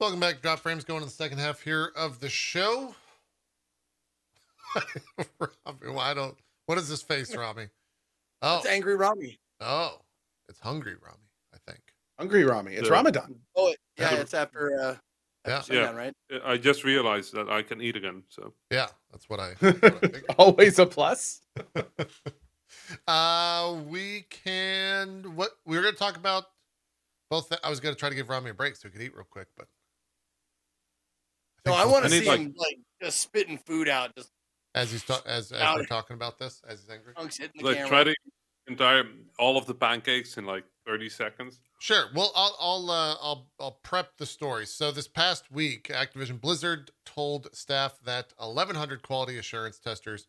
Welcome back. Drop Frames going to the second half here of the show. What is this face, Rami? Oh, It's angry Rami. Oh, it's hungry Rami, I think. Hungry Rami. It's Ramadan. Oh, yeah, it's after sundown, right? I just realized that I can eat again. So yeah, that's what I figured. Always a plus. We can. What we were going to talk about. Both. I was going to try to give Rami a break so he could eat real quick, but no, I want to see him like just spitting food out, just as he's as we're talking about this, as he's angry. Like try to all of the pancakes in like 30 seconds. Sure. Well, I'll prep the story. So this past week, Activision Blizzard told staff that 1,100 quality assurance testers,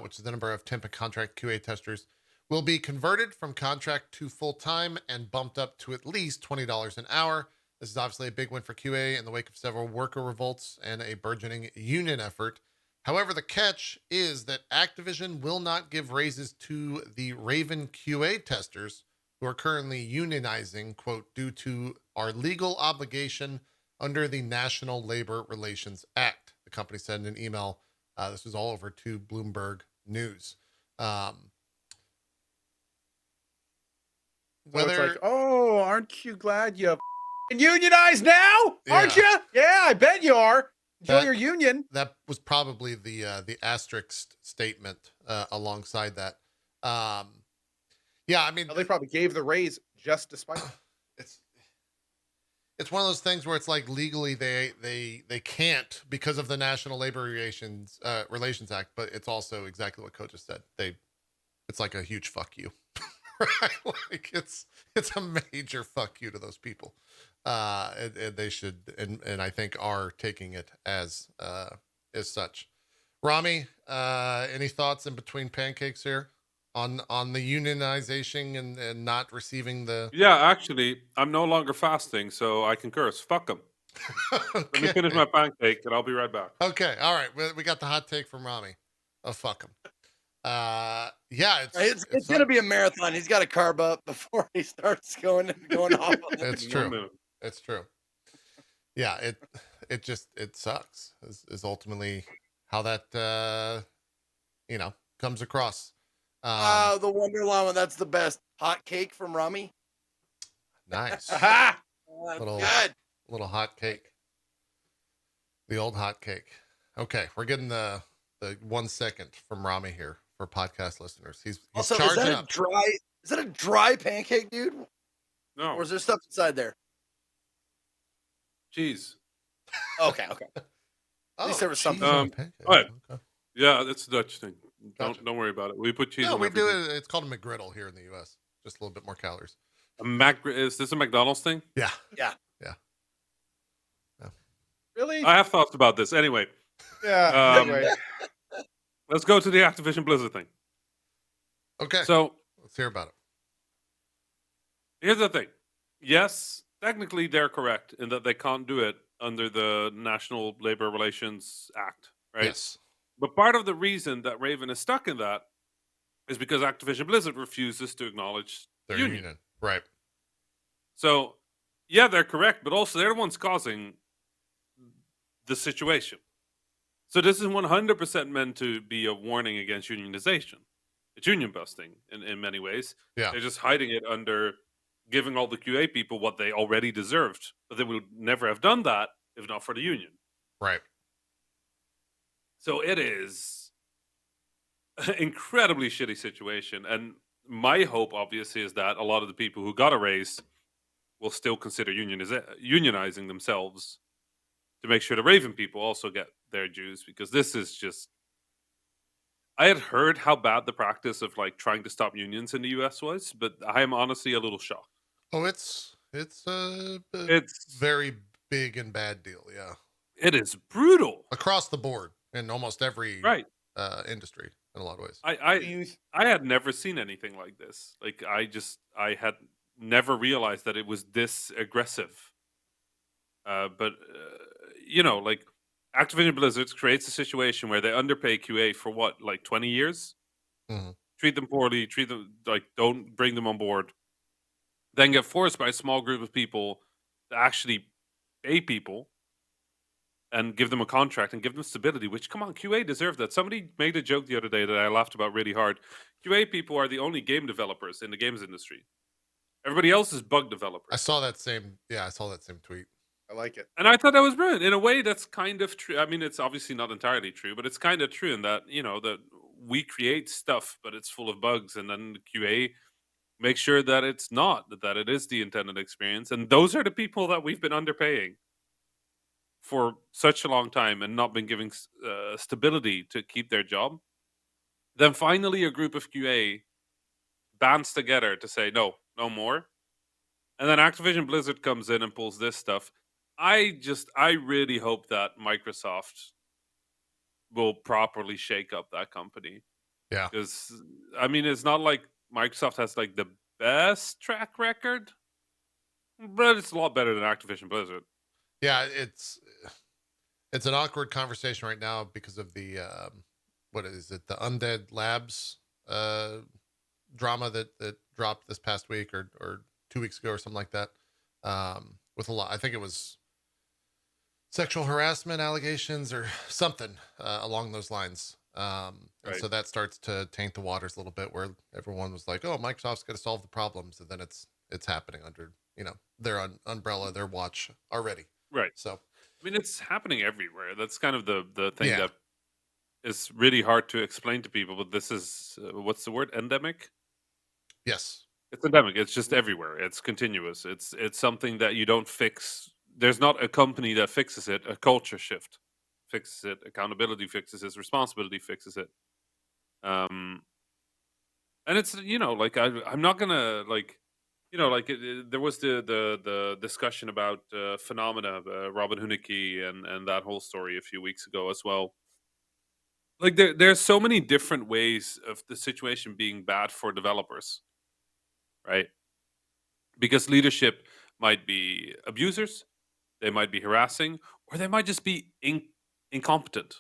which is the number of temp and contract QA testers, will be converted from contract to full-time and bumped up to at least $20 an hour. This is obviously a big win for QA in the wake of several worker revolts and a burgeoning union effort. However, the catch is that Activision will not give raises to the Raven QA testers who are currently unionizing, quote, due to our legal obligation under the National Labor Relations Act. The company said in an email. This was all over to Bloomberg News. Whether it's like, oh, aren't you glad you unionized now? Aren't you? Yeah, I bet you are. Enjoy your union. That was probably the asterisk statement alongside that. Yeah, I mean, well, they probably gave the raise just despite it. It's one of those things where it's like legally they can't because of the National Labor Relations Act, but it's also exactly what Coach just said. It's like a huge fuck you. Right? Like it's a major fuck you to those people. And they should and I think are taking it as such. Rami, any thoughts in between pancakes here on the unionization and not receiving the? Yeah, actually, I'm no longer fasting, so I can curse. Fuck them. Okay. Let me finish my pancake, and I'll be right back. Okay, all right. We got the hot take from Rami. Oh, fuck him. Yeah, it's gonna be a marathon. He's got to carb up before he starts going off. It's true. It's true. Yeah, it sucks. Is ultimately how that comes across. The Wonder Llama. That's the best hot cake from Rami. Nice. Little hot cake. The old hot cake. Okay, we're getting the 1 second from Rami here for podcast listeners. He's also, charging up. Is that a dry pancake, dude? No. Or is there stuff inside there? Cheese. Okay. At least there was something. All right. Okay. Yeah, that's a Dutch thing. Don't worry about it. We put cheese. No, we do it. It's called a McGriddle here in the U.S. Just a little bit more calories. Is this a McDonald's thing? Yeah. Really? I have thoughts about this. Anyway. Yeah. Anyway. Let's go to the Activision Blizzard thing. Okay. So let's hear about it. Here's the thing. Yes, technically they're correct in that they can't do it under the National Labor Relations Act, right? Yes. But part of the reason that Raven is stuck in that is because Activision Blizzard refuses to acknowledge their union. Right. So, yeah, they're correct, but also they're the ones causing the situation. So this is 100% meant to be a warning against unionization. It's union busting in many ways. Yeah. They're just hiding it under giving all the QA people what they already deserved. But they would never have done that if not for the union. Right. So it is an incredibly shitty situation. And my hope, obviously, is that a lot of the people who got a raise will still consider unionizing themselves to make sure the Raven people also get their dues, because this is just... I had heard how bad the practice of like trying to stop unions in the US was, but I am honestly a little shocked. Oh, it's very big and bad deal. Yeah. It is brutal across the board in almost every industry in a lot of ways. I had never seen anything like this. Like I had never realized that it was this aggressive. But like Activision Blizzard creates a situation where they underpay QA for what, like 20 years? Mm-hmm. Treat them poorly, treat them like don't bring them on board. Then get forced by a small group of people to actually pay people and give them a contract and give them stability, which, come on, QA deserve that. Somebody made a joke the other day that I laughed about really hard. QA people are the only game developers in the games industry. Everybody else is bug I developers. saw that same tweet. I like it. And I thought that was brilliant. In a way, that's kind of true. I mean, it's obviously not entirely true, but it's kind of true in that, that we create stuff, but it's full of bugs. And then the QA makes sure that it's not, that it is the intended experience. And those are the people that we've been underpaying for such a long time and not been giving stability to keep their job. Then finally, a group of QA bands together to say, no more. And then Activision Blizzard comes in and pulls this stuff. I really hope that Microsoft will properly shake up that company. Yeah. Because, I mean, it's not like Microsoft has like the best track record, but it's a lot better than Activision Blizzard. Yeah, it's an awkward conversation right now because of the what is it? The Undead Labs drama that dropped this past week or 2 weeks ago or something like that. With a lot, I think it was sexual harassment allegations or something along those lines. And so that starts to taint the waters a little bit, where everyone was like, "Oh, Microsoft's going to solve the problems," and then it's happening under their umbrella, their watch already. Right. So, I mean, it's happening everywhere. That's kind of the thing that is really hard to explain to people. But this is what's the word? Endemic. Yes. It's endemic. It's just everywhere. It's continuous. It's something that you don't fix. There's not a company that fixes it. A culture shift fixes it. Accountability fixes it. Responsibility fixes it. And it's like I'm not gonna like there was the discussion about Phenomena, Robin Huneke, and that whole story a few weeks ago as well. Like there's so many different ways of the situation being bad for developers, right? Because leadership might be abusers, they might be harassing, or they might just be incompetent.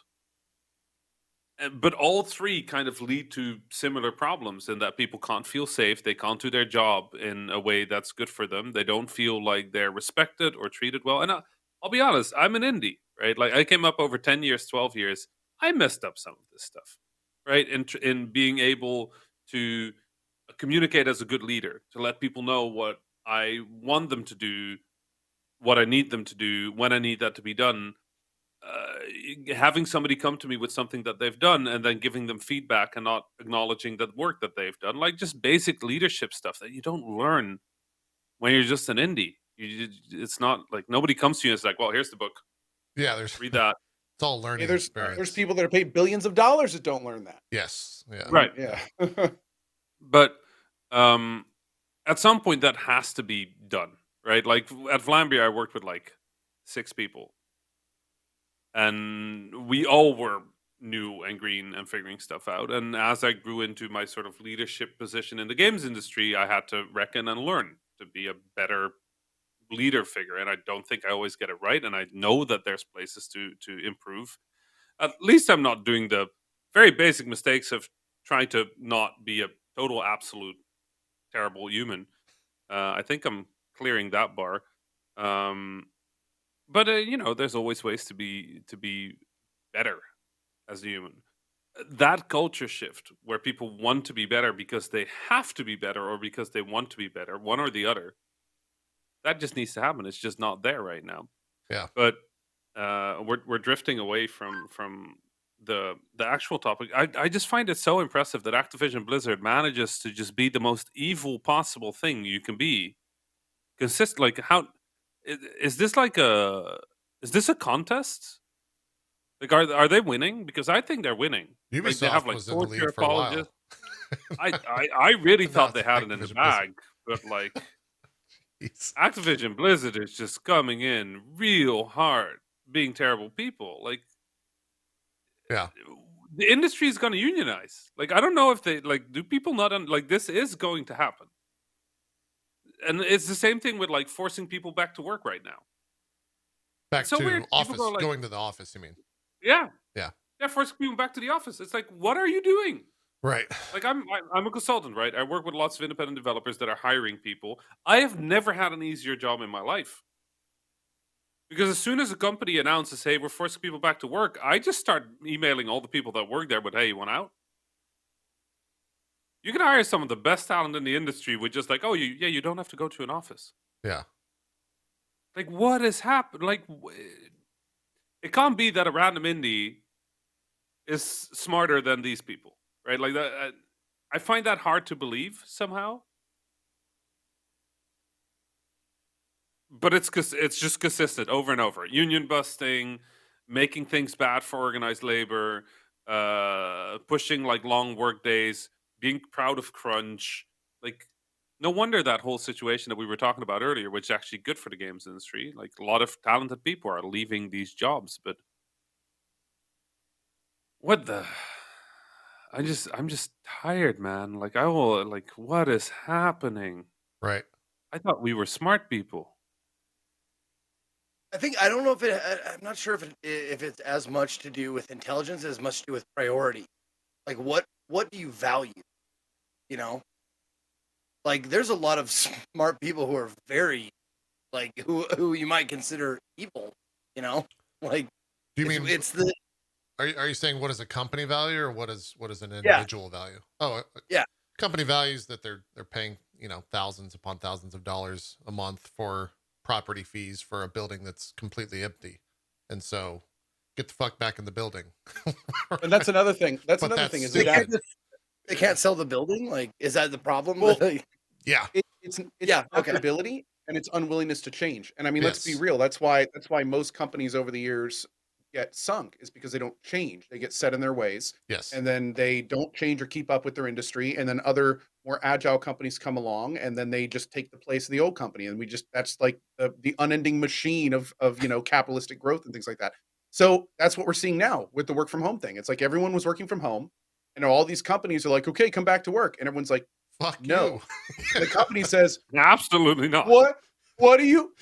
But all three kind of lead to similar problems in that people can't feel safe, they can't do their job in a way that's good for them, they don't feel like they're respected or treated well. And I'll be honest, I'm an indie, right? Like I came up over 10 years, 12 years. I messed up some of this stuff, right? In being able to communicate as a good leader, to let people know what I want them to do, what I need them to do, when I need that to be done. Having somebody come to me with something that they've done and then giving them feedback and not acknowledging that work that they've done, like just basic leadership stuff that you don't learn when you're just an indie. It's not like nobody comes to you and it's like, well, here's the book. Yeah, Read that. It's all learning experience. There's people that are paid billions of dollars that don't learn that. Yes. Yeah. Right. Yeah. But at some point that has to be done, right? Like at Vlambeer, I worked with like 6 people. And we all were new and green and figuring stuff out. And as I grew into my sort of leadership position in the games industry, I had to reckon and learn to be a better leader figure. And I don't think I always get it right. And I know that there's places to improve. At least I'm not doing the very basic mistakes of trying to not be a total, absolute, terrible human. I think I'm clearing that bar. But there's always ways to be better as a human. That culture shift where people want to be better because they have to be better or because they want to be better, one or the other, that just needs to happen. It's just not there right now. Yeah. But we're drifting away from the actual topic. I just find it so impressive that Activision Blizzard manages to just be the most evil possible thing you can be. Like how. Is this a contest? Like, are they winning? Because I think they're winning. Ubisoft Like, they have like was in the lead torture for a while. apologists. I really thought they it's had it in the Activision bag, but like Jeez. Activision Blizzard is just coming in real hard, being terrible people. Like, Yeah. the industry is going to unionize. Like, I don't know if they like. Do people not like this is going to happen? And it's the same thing with like forcing people back to work right now. Back so to weird. People office, go like- going to the office, you mean? Yeah. Yeah. Yeah, forcing people back to the office. It's like, what are you doing? Right. Like I'm a consultant, right? I work with lots of independent developers that are hiring people. I have never had an easier job in my life. Because as soon as a company announces, hey, we're forcing people back to work, I just start emailing all the people that work there, but hey, you want out? You can hire some of the best talent in the industry with just like, oh, you don't have to go to an office. Yeah. Like, what has happened? Like, it can't be that a random indie is smarter than these people, right? Like that. I find that hard to believe somehow. But it's just consistent over and over. Union busting, making things bad for organized labor, pushing like long work days, being proud of crunch. Like, no wonder that whole situation that we were talking about earlier, which is actually good for the games industry. Like, a lot of talented people are leaving these jobs, but what the? I'm just tired, man. Like, what is happening? Right. I thought we were smart people. I don't know if I'm not sure if it's as much to do with intelligence as much to do with priority. Like, what do you value? You know, like, there's a lot of smart people who are very, like, who you might consider evil. You know, like, Do you mean it's the are you saying what is a company value or what is an individual value? Oh, yeah. Company values that they're paying, thousands upon thousands of dollars a month for property fees for a building that's completely empty. And so get the fuck back in the building. And that's another thing. That's But another thing is They that can't sell the building. Like, is that the problem? Well, Yeah. it's Yeah, okay. adaptability and it's unwillingness to change. And I mean, let's be Yes. real. That's why most companies over the years get sunk, is because they don't change. They get set in their ways, Yes. and then they don't change or keep up with their industry. And then other more agile companies come along, and then they just take the place of the old company. And that's like the unending machine of capitalistic growth and things like that. So that's what we're seeing now with the work from home thing. It's like everyone was working from home, and all these companies are like, okay, come back to work, and everyone's like, Fuck no. you. The company says, Absolutely not. what do you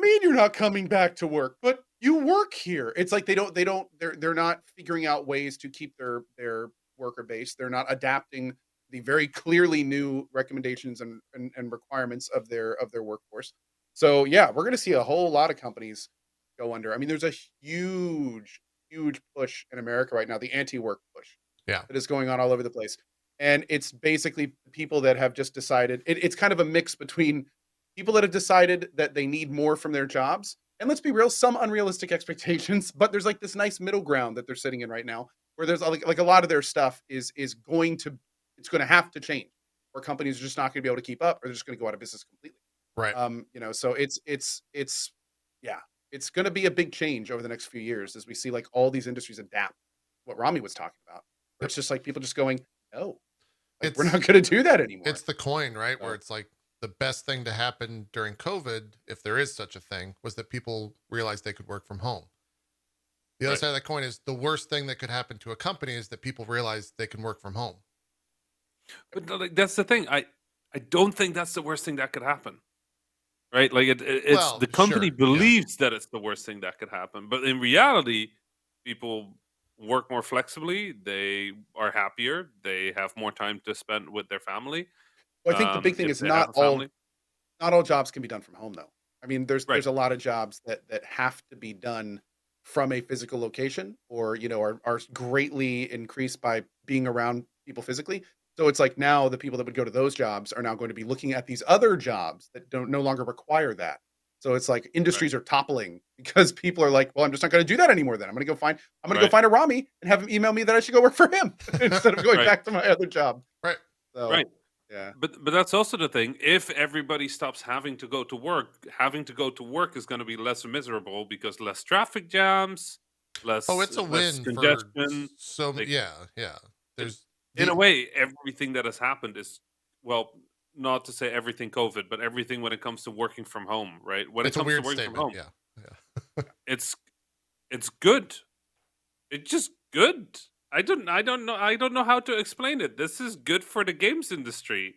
mean you're not coming back to work? But you work here. It's like they're not figuring out ways to keep their worker base. They're not adapting the very clearly new recommendations and requirements of their workforce. So yeah, we're going to see a whole lot of companies go under. I mean, there's a huge push in America right now, the anti-work push. Yeah. That is going on all over the place. And it's basically people that have just decided it's kind of a mix between people that have decided that they need more from their jobs. And let's be real, some unrealistic expectations, but there's like this nice middle ground that they're sitting in right now, where there's like a lot of their stuff is going to have to change, where companies are just not going to be able to keep up, or they're just going to go out of business completely. Right. So it's going to be a big change over the next few years as we see like all these industries adapt. What Rami was talking about, where it's just like people just going, no, like, we're not going to do that anymore. It's the coin, right? Where it's like the best thing to happen during COVID, if there is such a thing, was that people realized they could work from home. The other side of that coin is the worst thing that could happen to a company is that people realize they can work from home. But like, that's the thing. I don't think that's the worst thing that could happen. Right? Like it's Well, the company sure, yeah. believes that it's the worst thing that could happen, but in reality, people work more flexibly. They are happier. They have more time to spend with their family. Well, I think the big thing if is they have not a family. all jobs can be done from home, though. I mean, there's Right. a lot of jobs that have to be done from a physical location, or are greatly increased by being around people physically. So it's like now the people that would go to those jobs are now going to be looking at these other jobs that no longer require that. So it's like industries are toppling because people are like, well, I'm just not going to do that anymore. Then I'm going to go find a Rami and have him email me that I should go work for him instead of going Right. back to my other job. Right. So, Right. yeah. But that's also the thing. If everybody stops having to go to work is going to be less miserable because less traffic jams, less Oh, it's a less win for congestion. so Like, yeah. There's in a way, everything that has happened is, well, not to say everything COVID, but everything when it comes to working from home, right? When it's it a comes to weird working statement. from home, Yeah. it's good. It's just good. I don't know how to explain it. This is good for the games industry.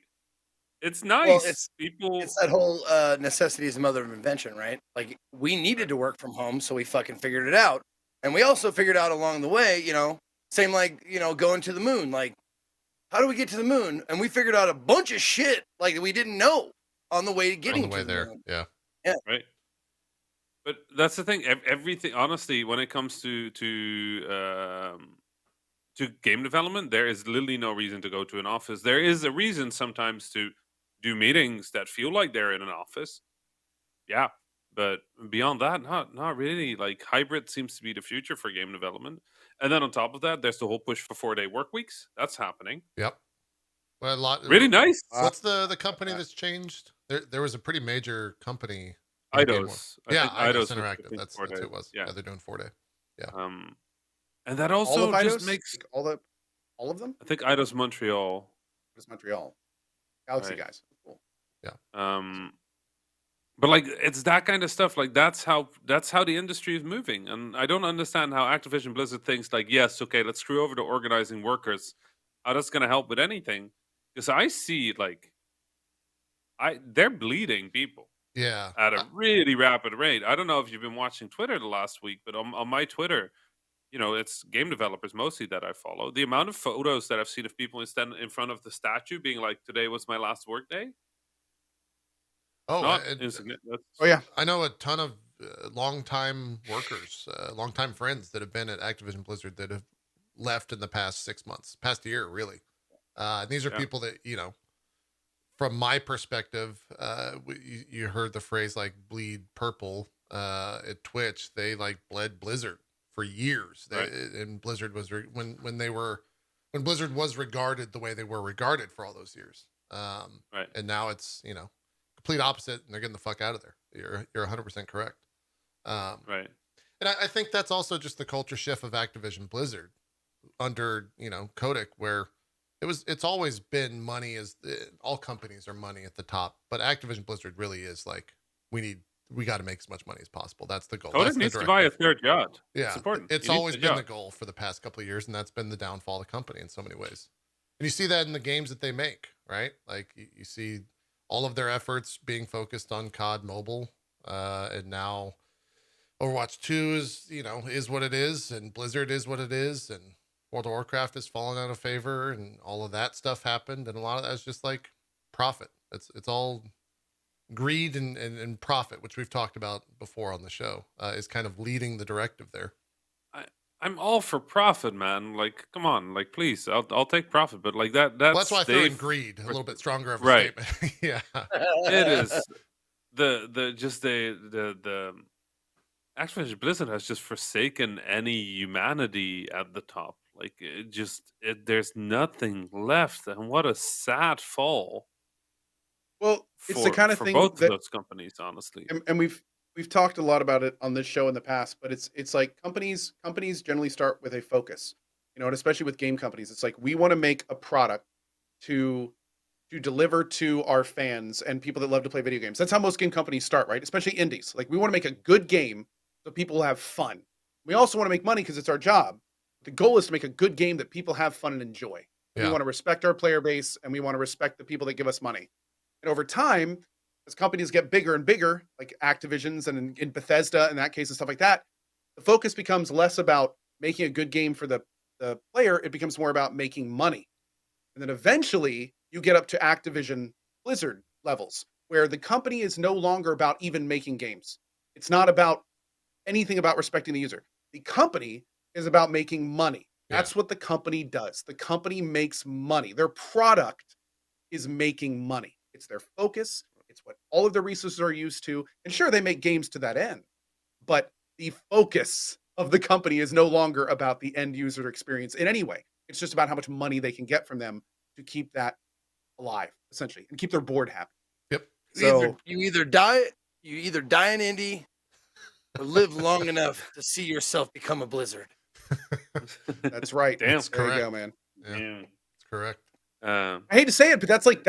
It's nice. Well, People. it's that whole necessity is the mother of invention, right? Like, we needed to work from home, so we fucking figured it out, and we also figured out along the way, same like going to the moon. Like, how do we get to the moon? And we figured out a bunch of shit like we didn't know on the way to getting On the way to there. moon. Yeah. Right. But that's the thing. Everything, honestly, when it comes to game development, there is literally no reason to go to an office. There is a reason sometimes to do meetings that feel like they're in an office. Yeah, but beyond that, not really. Like hybrid seems to be the future for game development. And then on top of that, there's the whole push for 4-day work weeks. That's happening. Yep. Well, a lot. Really nice. What's the company that's changed? There was a pretty major company in the game world. Eidos. I Yeah, think Eidos Eidos was Interactive. pushing That's 4 who days. it was. Yeah. Yeah, they're doing 4-day. Yeah. And that All also of just Eidos? makes. Like all of them? I think Eidos Montreal. It's Montreal. Galaxy Right. guys. Cool. But like it's that kind of stuff. Like that's how the industry is moving. And I don't understand how Activision Blizzard thinks like, yes, okay, let's screw over the organizing workers. How that's gonna help with anything. Because I see like they're bleeding people Yeah. at a really rapid rate. I don't know if you've been watching Twitter the last week, but on my Twitter, it's game developers mostly that I follow. The amount of photos that I've seen of people standing in front of the statue being like, today was my last work day. Oh, Not it- insignificant. Oh yeah. I know a ton of longtime workers, longtime friends that have been at Activision Blizzard that have left in the past 6 months, past year, really. And these are Yeah. people that, from my perspective, you heard the phrase like bleed purple at Twitch. They like bled Blizzard for years. Right. And Blizzard was when Blizzard was regarded the way they were regarded for all those years. Right. And now it's, complete opposite, and they're getting the fuck out of there. You're 100% correct. Right. And I think that's also just the culture shift of Activision Blizzard under, Kotick, where it's always been money all companies are money at the top, but Activision Blizzard really is like, we got to make as much money as possible. That's the goal. Kotick That's the needs to buy a directive. third yacht. Yeah. It's important. It's He needs always a been the yacht. goal for the past couple of years, and that's been the downfall of the company in so many ways. And you see that in the games that they make, right? Like you see all of their efforts being focused on COD Mobile, and now Overwatch 2 is what it is, and Blizzard is what it is, and World of Warcraft has fallen out of favor, and all of that stuff happened, and a lot of that's just like profit. It's all greed and profit, which we've talked about before on the show, is kind of leading the directive there. I'm all for profit, man. Like, come on, like, please, I'll take profit, but like that's Well, that's why I threw in greed a little bit stronger of a statement. Yeah. It is the Activision Blizzard has just forsaken any humanity at the top. Like there's nothing left, and what a sad fall. Well, it's the kind of for thing both that of those companies, honestly. and we've talked a lot about it on this show in the past, but it's like companies generally start with a focus, and especially with game companies, it's like we want to make a product to deliver to our fans and people that love to play video games. That's how most game companies start, right? Especially indies. Like we want to make a good game so people have fun. We also want to make money because it's our job. The goal is to make a good game that people have fun and enjoy. Yeah. We want to respect our player base, and we want to respect the people that give us money. And over time, as companies get bigger and bigger, like Activision's and in Bethesda in that case and stuff like that, the focus becomes less about making a good game for the player. It becomes more about making money. And then eventually you get up to Activision Blizzard levels where the company is no longer about even making games. It's not about anything about respecting the user. The company is about making money. That's what the company does. The company makes money. Their product is making money. It's their focus. It's what all of their resources are used to. And sure, they make games to that end. But the focus of the company is no longer about the end user experience in any way. It's just about how much money they can get from them to keep that alive, essentially, and keep their board happy. Yep. So you either die in indie or live long enough to see yourself become a Blizzard. that's right. Damn. There Correct. you go, man. Yeah. It's correct. I hate to say it, but that's like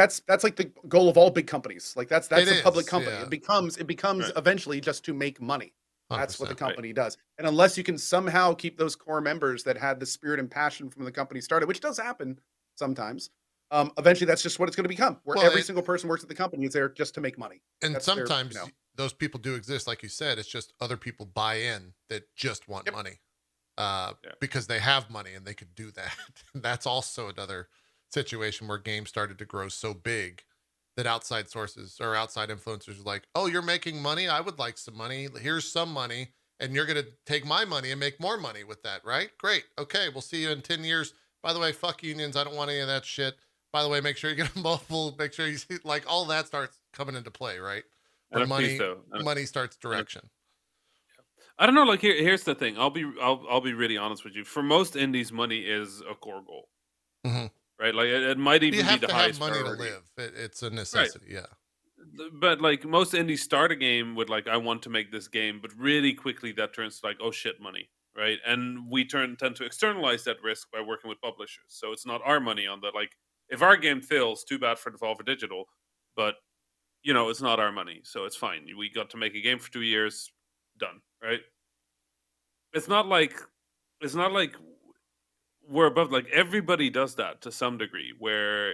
the goal of all big companies. Like that's It a public is, company. yeah. It becomes Right. eventually just to make money. That's what the 100%. company does. And unless you can somehow keep those core members that had the spirit and passion from the company started, which does happen sometimes, eventually that's just what it's going to become. Where Well, every single person works at the company is there just to make money. And That's their, sometimes those people do exist, like you said. It's just other people buy in that just want money, because they have money and they could do that. That's also another situation where games started to grow so big that outside sources or outside influencers are like, oh, you're making money. I would like some money. Here's some money. And you're going to take my money and make more money with that, right? Great. Okay. We'll see you in 10 years. By the way, fuck unions. I don't want any of that shit. By the way, make sure you get a mobile. Make sure you see, like, all that starts coming into play, right? Where money starts direction. I don't know. Like here's the thing. I'll be really honest with you. For most indies, money is a core goal, Mm-hmm. right? Like it might even You be have the to highest have money priority. to live. It's a necessity. Yeah. But like most indies start a game with like, I want to make this game, but really quickly that turns to like, oh shit, money, right? And we tend to externalize that risk by working with publishers. So it's not our money on that. Like if our game fails, too bad for Devolver Digital, but you know it's not our money, so it's fine. We got to make a game for 2 years, done, right? It's not like we're above. Like everybody does that to some degree, where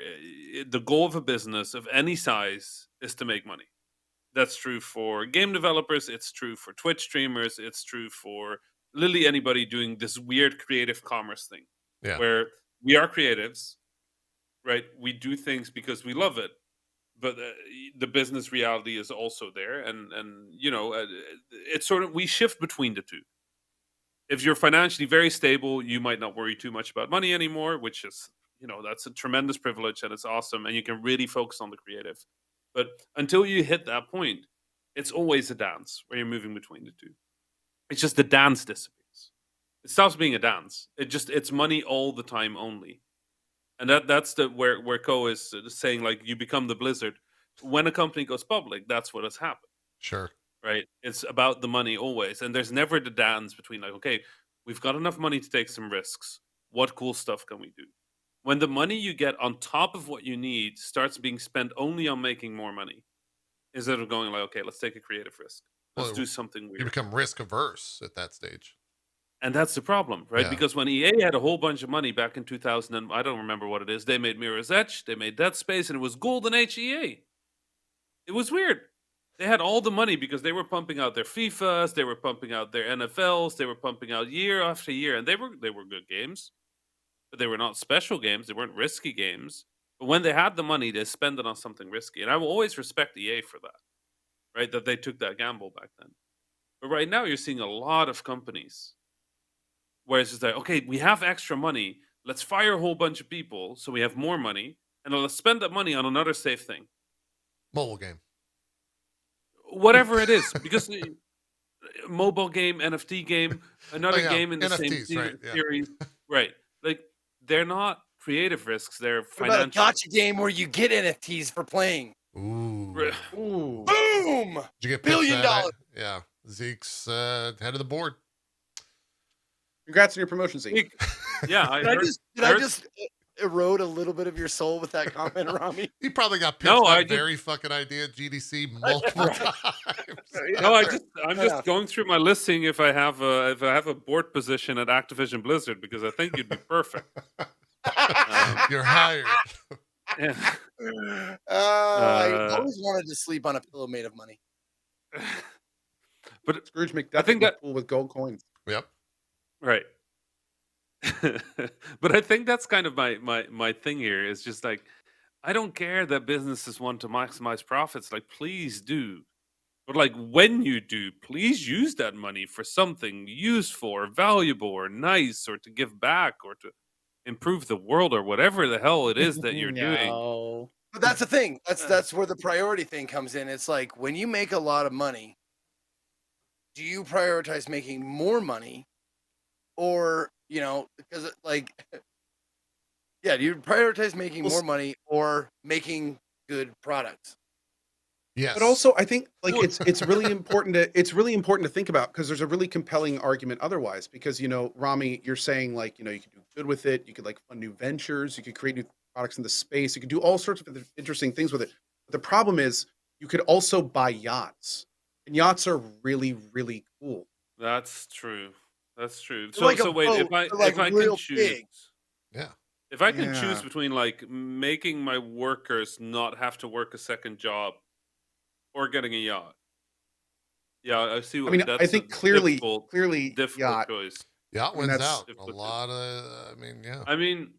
the goal of a business of any size is to make money. That's true for game developers. It's true for Twitch streamers. It's true for literally anybody doing this weird creative commerce thing, Yeah. where we are creatives, right? We do things because we love it, but the business reality is also there, and you know, it's sort of we shift between the two. If you're financially very stable, you might not worry too much about money anymore, which is, you know, that's a tremendous privilege and it's awesome, and you can really focus on the creative. But until you hit that point, it's always a dance where you're moving between the two. It's just the dance dissipates. It stops being a dance. It's money all the time only. And that's the where Co is saying, like, you become the Blizzard. When a company goes public, that's what has happened. Sure. Right? It's about the money always. And there's never the dance between like, okay, we've got enough money to take some risks. What cool stuff can we do? When the money you get on top of what you need starts being spent only on making more money, instead of going like, okay, let's take a creative risk. Let's do something weird. You become risk averse at that stage. And that's the problem, right? Yeah. Because when EA had a whole bunch of money back in 2000, and I don't remember what it is, they made Mirror's Edge, they made Dead Space, and it was golden age EA. It was weird. They had all the money because they were pumping out their FIFAs, they were pumping out their NFLs, they were pumping out year after year, and they were good games, but they were not special games. They weren't risky games. But when they had the money, they spent it on something risky, and I will always respect EA for that, right? That they took that gamble back then. But right now, you're seeing a lot of companies where it's just like, okay, we have extra money. Let's fire a whole bunch of people so we have more money, and let's spend that money on another safe thing. Mobile game. Whatever it is. Because mobile game, NFT game, another game in the NFTs, same right, series. Right. Like, they're not creative risks. They're What about a financial. gotcha game where you get NFTs for playing? Ooh. Ooh. Boom! Did you get $1 billion. Yeah. Zeke's head of the board. Congrats on your promotion, Zeke. Yeah, I Did I just erode a little bit of your soul with that comment, Rami? He probably got pitched No, that very fucking idea at GDC multiple times. No, I'm just going through my listing if I have a board position at Activision Blizzard, because I think you'd be perfect. You're hired. Yeah. I always wanted to sleep on a pillow made of money. But Scrooge McDuck I think that pool with gold coins. Yep. right. But I think that's kind of my thing here is just like, I don't care that businesses want to maximize profits. Like, please do. But like, when you do, please use that money for something useful or valuable or nice, or to give back, or to improve the world, or whatever the hell it is that you're doing. No. But that's the thing. That's where the priority thing comes in. It's like, when you make a lot of money, do you prioritize making more money, or, you know, because like, yeah, do you prioritize making more money or making good products? Yes. But also, I think like it's really important to think about, because there's a really compelling argument otherwise. Because, you know, Rami, you're saying like, you know, you could do good with it. You could like fund new ventures. You could create new products in the space. You could do all sorts of interesting things with it. But the problem is, you could also buy yachts, and yachts are really, really cool. That's true. That's true. They're like a So wait, boat. if I They're, like, if I real can choose, big. Yeah. if I can choose Yeah. between like making my workers not have to work a second job or getting a yacht, yeah, I see. I mean, I that's think a clearly difficult yacht. choice. Yacht I mean, wins that's- out. A lot of, I mean, yeah. I mean,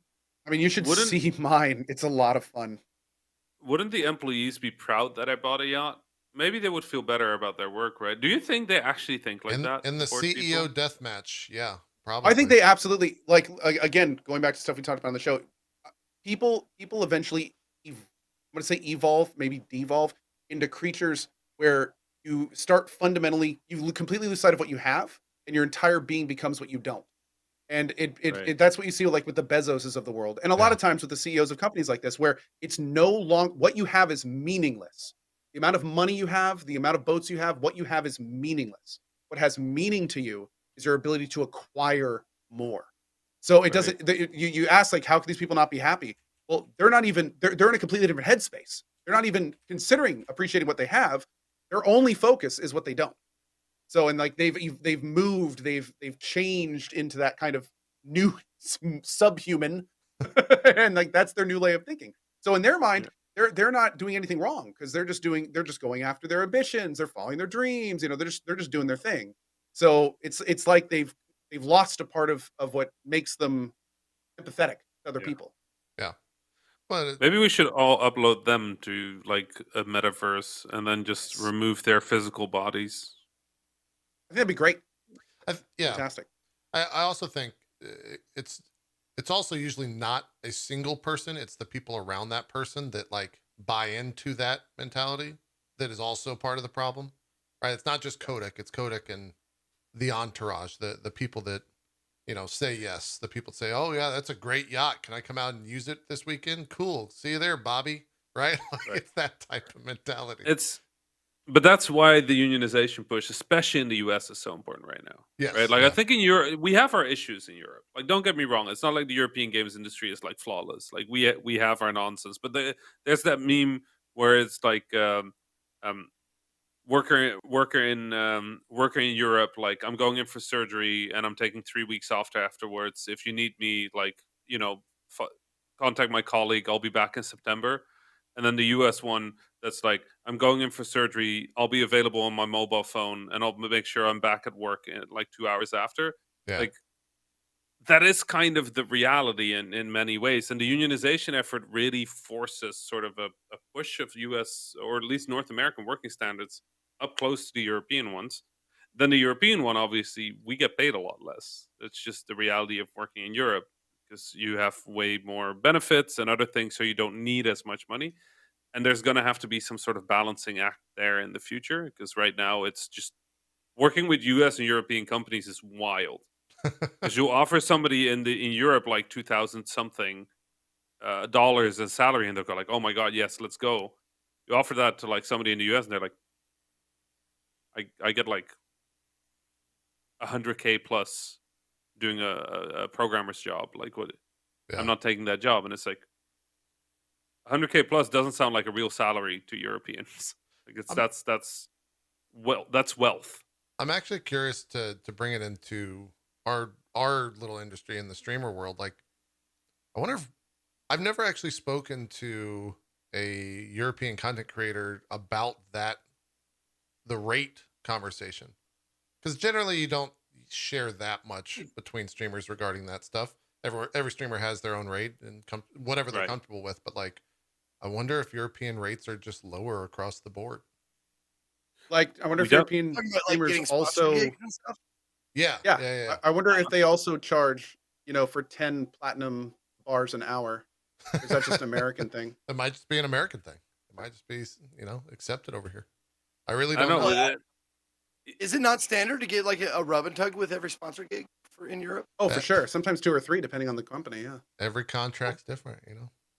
I mean, you should Wouldn't- see mine. It's a lot of fun. wouldn't the employees be proud that I bought a yacht? Maybe they would feel better about their work, right? Do you think they actually think like that? In the Sports CEO people? death match, yeah, I think probably. they absolutely like again going back to stuff we talked about on the show. People eventually, I'm going to say evolve, maybe devolve into creatures where you start fundamentally, completely lose sight of what you have, and your entire being becomes what you don't. And Right. that's what you see like with the Bezoses of the world, and a lot Yeah. of times with the CEOs of companies like this, where it's no long what you have is meaningless. The amount of money you have, the amount of boats you have, what you have is meaningless. What has meaning to you is your ability to acquire more. So it Right. doesn't. You ask like, how can these people not be happy? Well, they're not even. They're in a completely different headspace. They're not even considering appreciating what they have. Their only focus is what they don't. So and like they've moved, they've changed into that kind of new subhuman, and like that's their new way of thinking. So in their mind, Yeah. they're not doing anything wrong because they're just going after their ambitions, they're following their dreams. You know, they're just doing their thing. So it's like they've lost a part of what makes them empathetic to other Yeah. people. Yeah. But Maybe we should all upload them to like a metaverse and then just Yes. remove their physical bodies. I think that'd be great. yeah, Fantastic. I also think it's also usually not a single person. It's the people around that person that like buy into that mentality that is also part of the problem, right? It's not just Kodak. It's Kodak and the entourage, the people that, say yes. The people say, oh yeah, that's a great yacht. Can I come out and use it this weekend? Cool. See you there, Bobby. Right? Like, Right. it's that type of mentality. But that's why the unionization push, especially in the US, is so important right now. Yes. Right? Like I Yeah. think in Europe we have our issues in Europe. Like don't get me wrong, it's not like the European games industry is like flawless. Like we have our nonsense, but there's that meme where it's like um worker in Europe, like I'm going in for surgery and I'm taking 3 weeks off afterwards. If you need me, like f- contact my colleague. I'll be back in September. And then the US one that's like I'm going in for surgery. I'll be available on my mobile phone and I'll make sure I'm back at work in like 2 hours after. Yeah. Like that is kind of the reality in many ways. And the unionization effort really forces sort of a push of US or at least North American working standards up close to the European ones. Then the European one, obviously, we get paid a lot less. It's just the reality of working in Europe because you have way more benefits and other things, so you don't need as much money. And there's going to have to be some sort of balancing act there in the future because right now it's just working with US and European companies is wild because you offer somebody in Europe like 2,000 something dollars in salary, and they'll go like, "Oh my god, yes, let's go." You offer that to like somebody in the US, and they're like, "I get like 100K plus doing a programmer's job. Like what? Yeah. I'm not taking that job." And it's like 100K plus doesn't sound like a real salary to Europeans. Like it's I'm, that's wealth. I'm actually curious to bring it into our little industry in the streamer world. Like, I wonder if I've never actually spoken to a European content creator about the rate conversation, because generally you don't share that much between streamers regarding that stuff. Every streamer has their own rate and whatever they're Right. comfortable with, but like, I wonder if European rates are just lower across the board. Like I wonder We if don't. European Talking about like streamers getting sponsored also. gigs and stuff. Yeah, Yeah, yeah. I wonder if they also charge, for 10 platinum bars an hour. Is that just an American thing? It might just be an American thing. It might just be, accepted over here. I really I don't know. know. Well, Is it not standard to get like a rub and tug with every sponsor gig in Europe? Oh, for sure. Sometimes 2 or 3, depending on the company. Yeah. Every contract's different,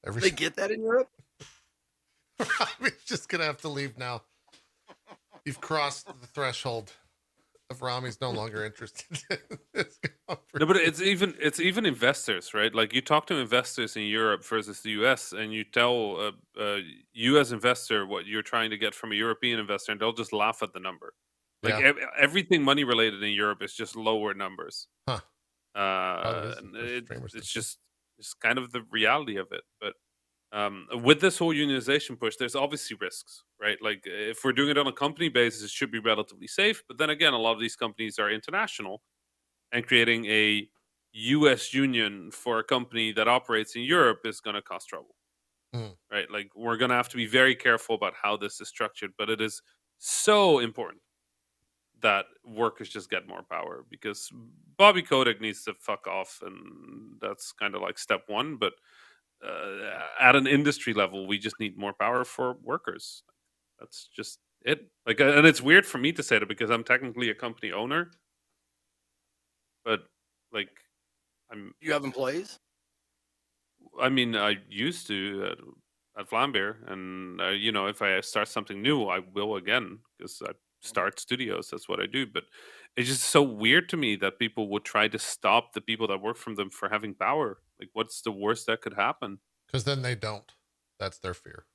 Every They get that in Europe? I'm just gonna have to leave now. You've crossed the threshold of Rami's no longer interested in this No, conversation. but it's even investors, right? Like you talk to investors in Europe versus the US, and you tell a US investor what you're trying to get from a European investor, and they'll just laugh at the number. Like Yeah. everything money related in Europe is just lower numbers. Huh. Probably is And for streamers it's too. just kind of the reality of it. But with this whole unionization push, there's obviously risks, right? Like if we're doing it on a company basis, it should be relatively safe. But then again, a lot of these companies are international, and creating a US union for a company that operates in Europe is going to cause trouble. right? Like we're gonna have to be very careful about how this is structured, but it is so important that workers just get more power because Bobby Kotick needs to fuck off, and that's kind of like step one. But at an industry level, we just need more power for workers. That's just it. Like, and it's weird for me to say that because I'm technically a company owner, but like, I'm. Do you have employees? I mean, I used to at Flambeer, and you know, if I start something new, I will again because I start studios. That's what I do. But it's just so weird to me that people would try to stop the people that work from them for having power. Like, what's the worst that could happen? Because then they don't. That's their fear.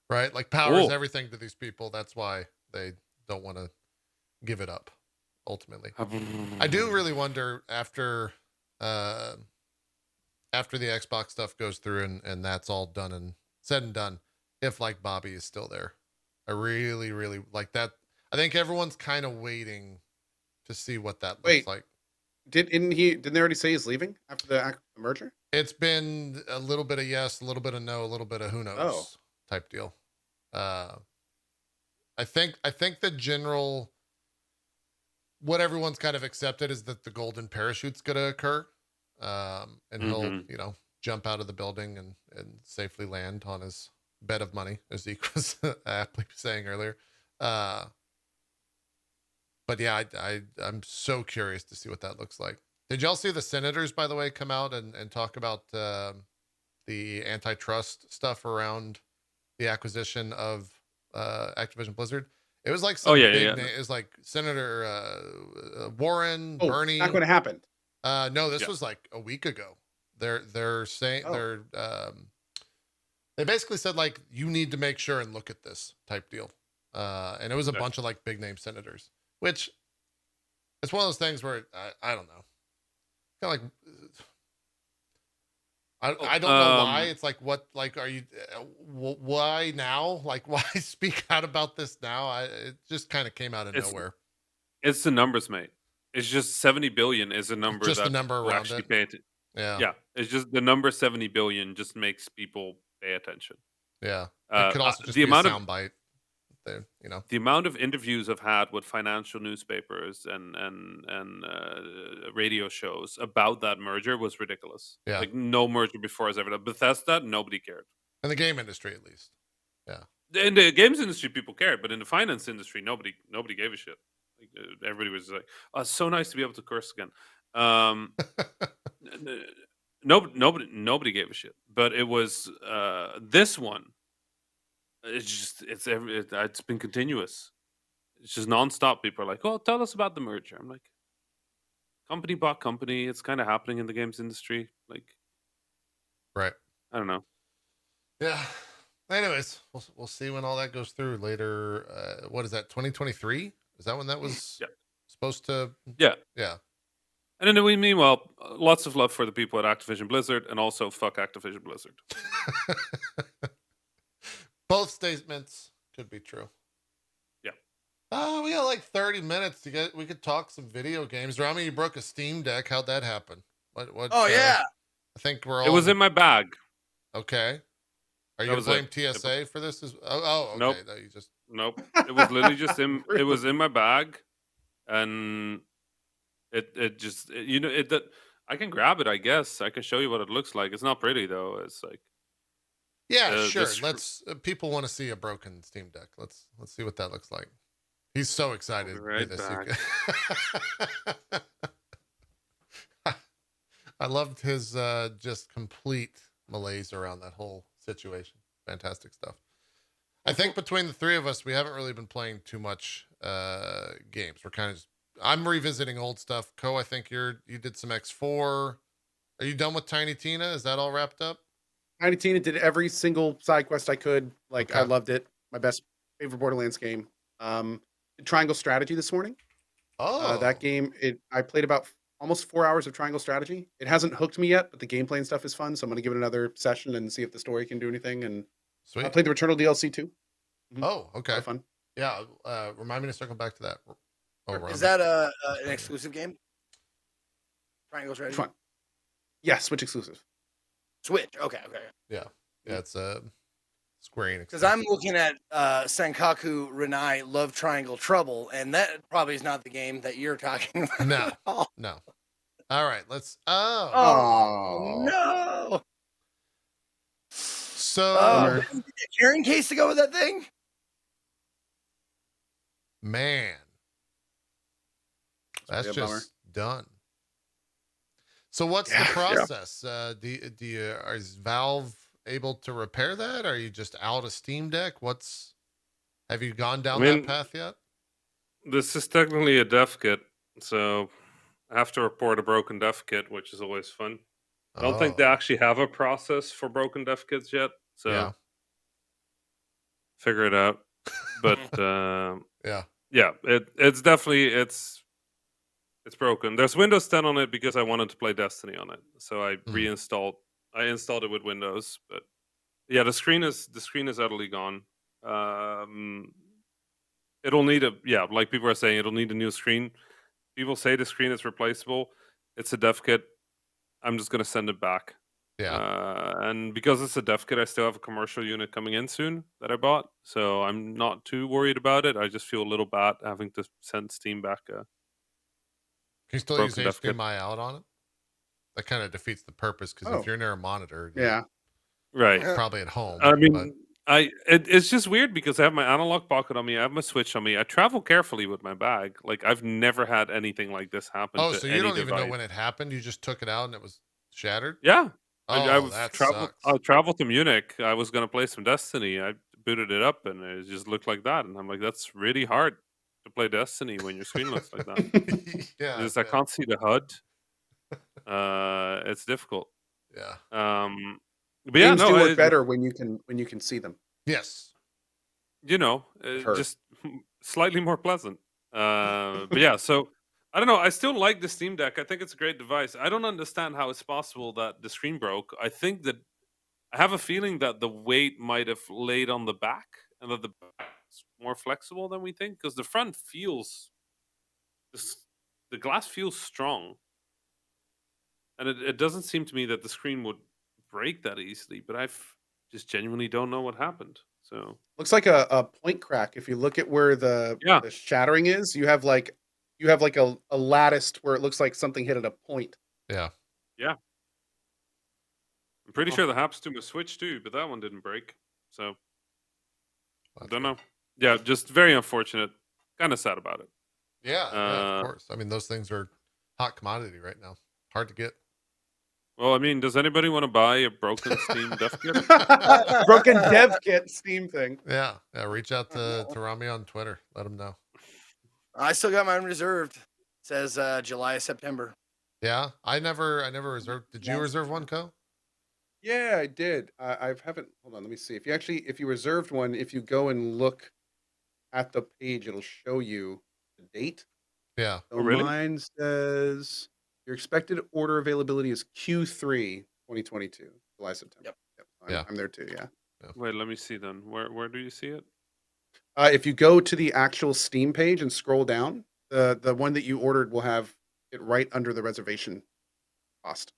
Right? Like power is Oh, everything to these people. That's why they don't want to give it up ultimately. I do really wonder after the Xbox stuff goes through and that's all done and said and done, if like Bobby is still there. I really, really like that. I think everyone's kind of waiting to see what that looks Wait. like. Didn't they already say he's leaving after the merger? It's been a little bit of yes, a little bit of no, a little bit of who knows type deal. I think the general what everyone's kind of accepted is that the golden parachute's going to occur, and he'll jump out of the building and safely land on his bed of money, as Zeke was aptly saying earlier. But yeah, I'm so curious to see what that looks like. Did y'all see the senators, by the way, come out and talk about the antitrust stuff around the acquisition of Activision Blizzard? It was like some big name. It was like Senator Warren, Bernie. Not going to happen. No, this was like a week ago. They're saying they basically said like you need to make sure and look at this type deal. And it was a bunch of like big name senators, which it's one of those things where I don't know. Kind of like I don't know why. It's like what like are you why now? Like why speak out about this now? It just kind of came out of nowhere. It's the numbers, mate. It's just 70 billion is a number just that the number will around actually it. pay attention. Yeah. Yeah. It's just the number 70 billion just makes people pay attention. Yeah. It could also just be a soundbite. The amount of interviews I've had with financial newspapers and radio shows about that merger was ridiculous. Yeah. Like no merger before has ever done. Bethesda, nobody cared. In the game industry, at least. Yeah. In the games industry, people cared, but in the finance industry, nobody gave a shit. Like, everybody was like, "Oh, it's so nice to be able to curse again." Nobody gave a shit. But it was this one. It's been continuous. It's just nonstop. People are like, "Oh, tell us about the merger." I'm like, company bought company. It's kind of happening in the games industry. Like, right. I don't know. Yeah. Anyways, we'll see when all that goes through later. What is that? 2023? Is that when that was supposed to? Yeah. Yeah. And then meanwhile, lots of love for the people at Activision Blizzard, and also fuck Activision Blizzard. Both statements could be true. Yeah. We got like 30 minutes to get. We could talk some video games. Rami, you broke a Steam Deck. How'd that happen? What? Oh yeah. I think we're all. It was in my bag. Okay. Are you gonna blame TSA for this? Okay. Nope. No, you just. Nope. It was literally just in. It was in my bag, and it just I can grab it. I guess I can show you what it looks like. It's not pretty though. It's like. Yeah, sure. Let's. People want to see a broken Steam Deck. Let's see what that looks like. He's so excited to do this. I loved his just complete malaise around that whole situation. Fantastic stuff. I think between the three of us, we haven't really been playing too much games. We're kind of I'm revisiting old stuff. I think you did some X4. Are you done with Tiny Tina? Is that all wrapped up? Tiny Tina did every single side quest I could. I loved it. My favorite Borderlands game. Triangle Strategy this morning. That game, I played about almost 4 hours of Triangle Strategy. It hasn't hooked me yet, but the gameplay and stuff is fun. So I'm going to give it another session and see if the story can do anything. And sweet. I played the Returnal DLC too. Mm-hmm. Oh, okay. Fun. Yeah. Remind me to circle back to that. Is that an exclusive game? Triangle Strategy. Fun. Yeah, Switch exclusive. Switch. Okay. Yeah, it's a Square Enix. Because I'm looking at Senkaku Renai Love Triangle Trouble, and that probably is not the game that you're talking about. No. at all. No. All right, let's. Oh no! So, Bummer. Did you get a carrying case to go with that thing? man, that's be a bummer. just done. So, what's the process? Is Valve able to repair that? Are you just out of Steam Deck? Have you gone down that path yet? This is technically a dev kit, so I have to report a broken dev kit, which is always fun. I don't think they actually have a process for broken dev kits yet, so figure it out. But it's definitely it's broken. There's Windows 10 on it because I wanted to play Destiny on it, so I reinstalled. I installed it with Windows, but yeah, the screen is utterly gone. It'll need like people are saying, it'll need a new screen. People say the screen is replaceable. It's a dev kit. I'm just gonna send it back. Yeah. And because it's a dev kit, I still have a commercial unit coming in soon that I bought, so I'm not too worried about it. I just feel a little bad having to send Steam back. Can you still use HDMI out on it? That kind of defeats the purpose because if you're near a monitor, right, probably at home. I mean, it's just weird because I have my Analogue Pocket on me. I have my Switch on me. I travel carefully with my bag. Like I've never had anything like this happen. Oh, to so you don't even know when it happened? You just took it out and it was shattered? Yeah. Oh, I traveled to Munich. I was gonna play some Destiny. I booted it up and it just looked like that. And I'm like, that's really hard to play Destiny when your screen looks like that. I can't see the HUD. It's difficult. Yeah. But games do work better when you can see them. Yes. Just slightly more pleasant. But yeah, so I don't know. I still like the Steam Deck. I think it's a great device. I don't understand how it's possible that the screen broke. I have a feeling that the weight might have laid on the back and that the back is more flexible than we think because the front feels, the glass feels strong. And it doesn't seem to me that the screen would break that easily, but I just genuinely don't know what happened. So looks like a point crack. If you look at where the shattering is, you have like a lattice where it looks like something hit at a point. Yeah. Yeah. I'm pretty sure that happens to my Switch too, but that one didn't break. So I don't know. Yeah, just very unfortunate. Kind of sad about it. Yeah, of course. I mean, those things are hot commodity right now. Hard to get. Well, I mean, does anybody want to buy a broken Steam dev kit? Broken dev kit Steam thing. Yeah. Reach out to Rami on Twitter. Let him know. I still got mine reserved. It says July, September. Yeah, I never reserved. Did you reserve one, Co? Yeah, I did. I haven't. Hold on, let me see. If you reserved one, if you go and look at the page, it'll show you the date. Yeah. So mine says your expected order availability is Q3 2022, July, September. Yep. I'm there too. Yeah. Wait, let me see then. Where do you see it? If you go to the actual Steam page and scroll down, the one that you ordered will have it right under the reservation cost.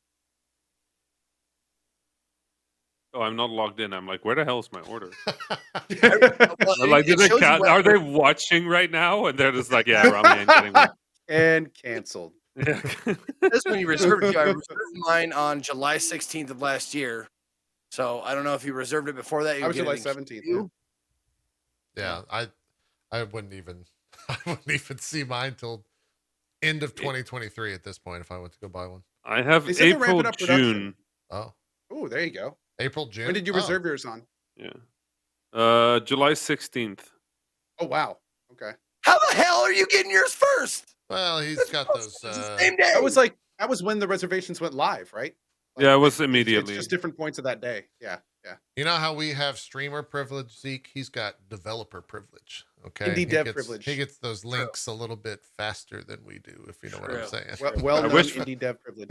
Oh, I'm not logged in. I'm like, where the hell is my order? Well, are they watching right now? And they're just like, yeah, Rami ain't getting one. And canceled. Yeah. That's when you reserved it. I reserved mine on July 16th of last year. So I don't know if you reserved it before that. I was July 17th. Yeah, I wouldn't even see mine till end of 2023 at this point if I went to go buy one. I have April, June. Oh, there you go. April, June. When did you reserve yours on? Yeah, July 16th. Oh wow. Okay. How the hell are you getting yours first? Well, he's got those. Same day. That was when the reservations went live, right? Yeah, it was immediately. It's just different points of that day. Yeah. You know how we have streamer privilege, Zeke? He's got developer privilege. Okay. Indie dev privilege. He gets those links a little bit faster than we do, if you know what I'm saying. Well known indie dev privilege.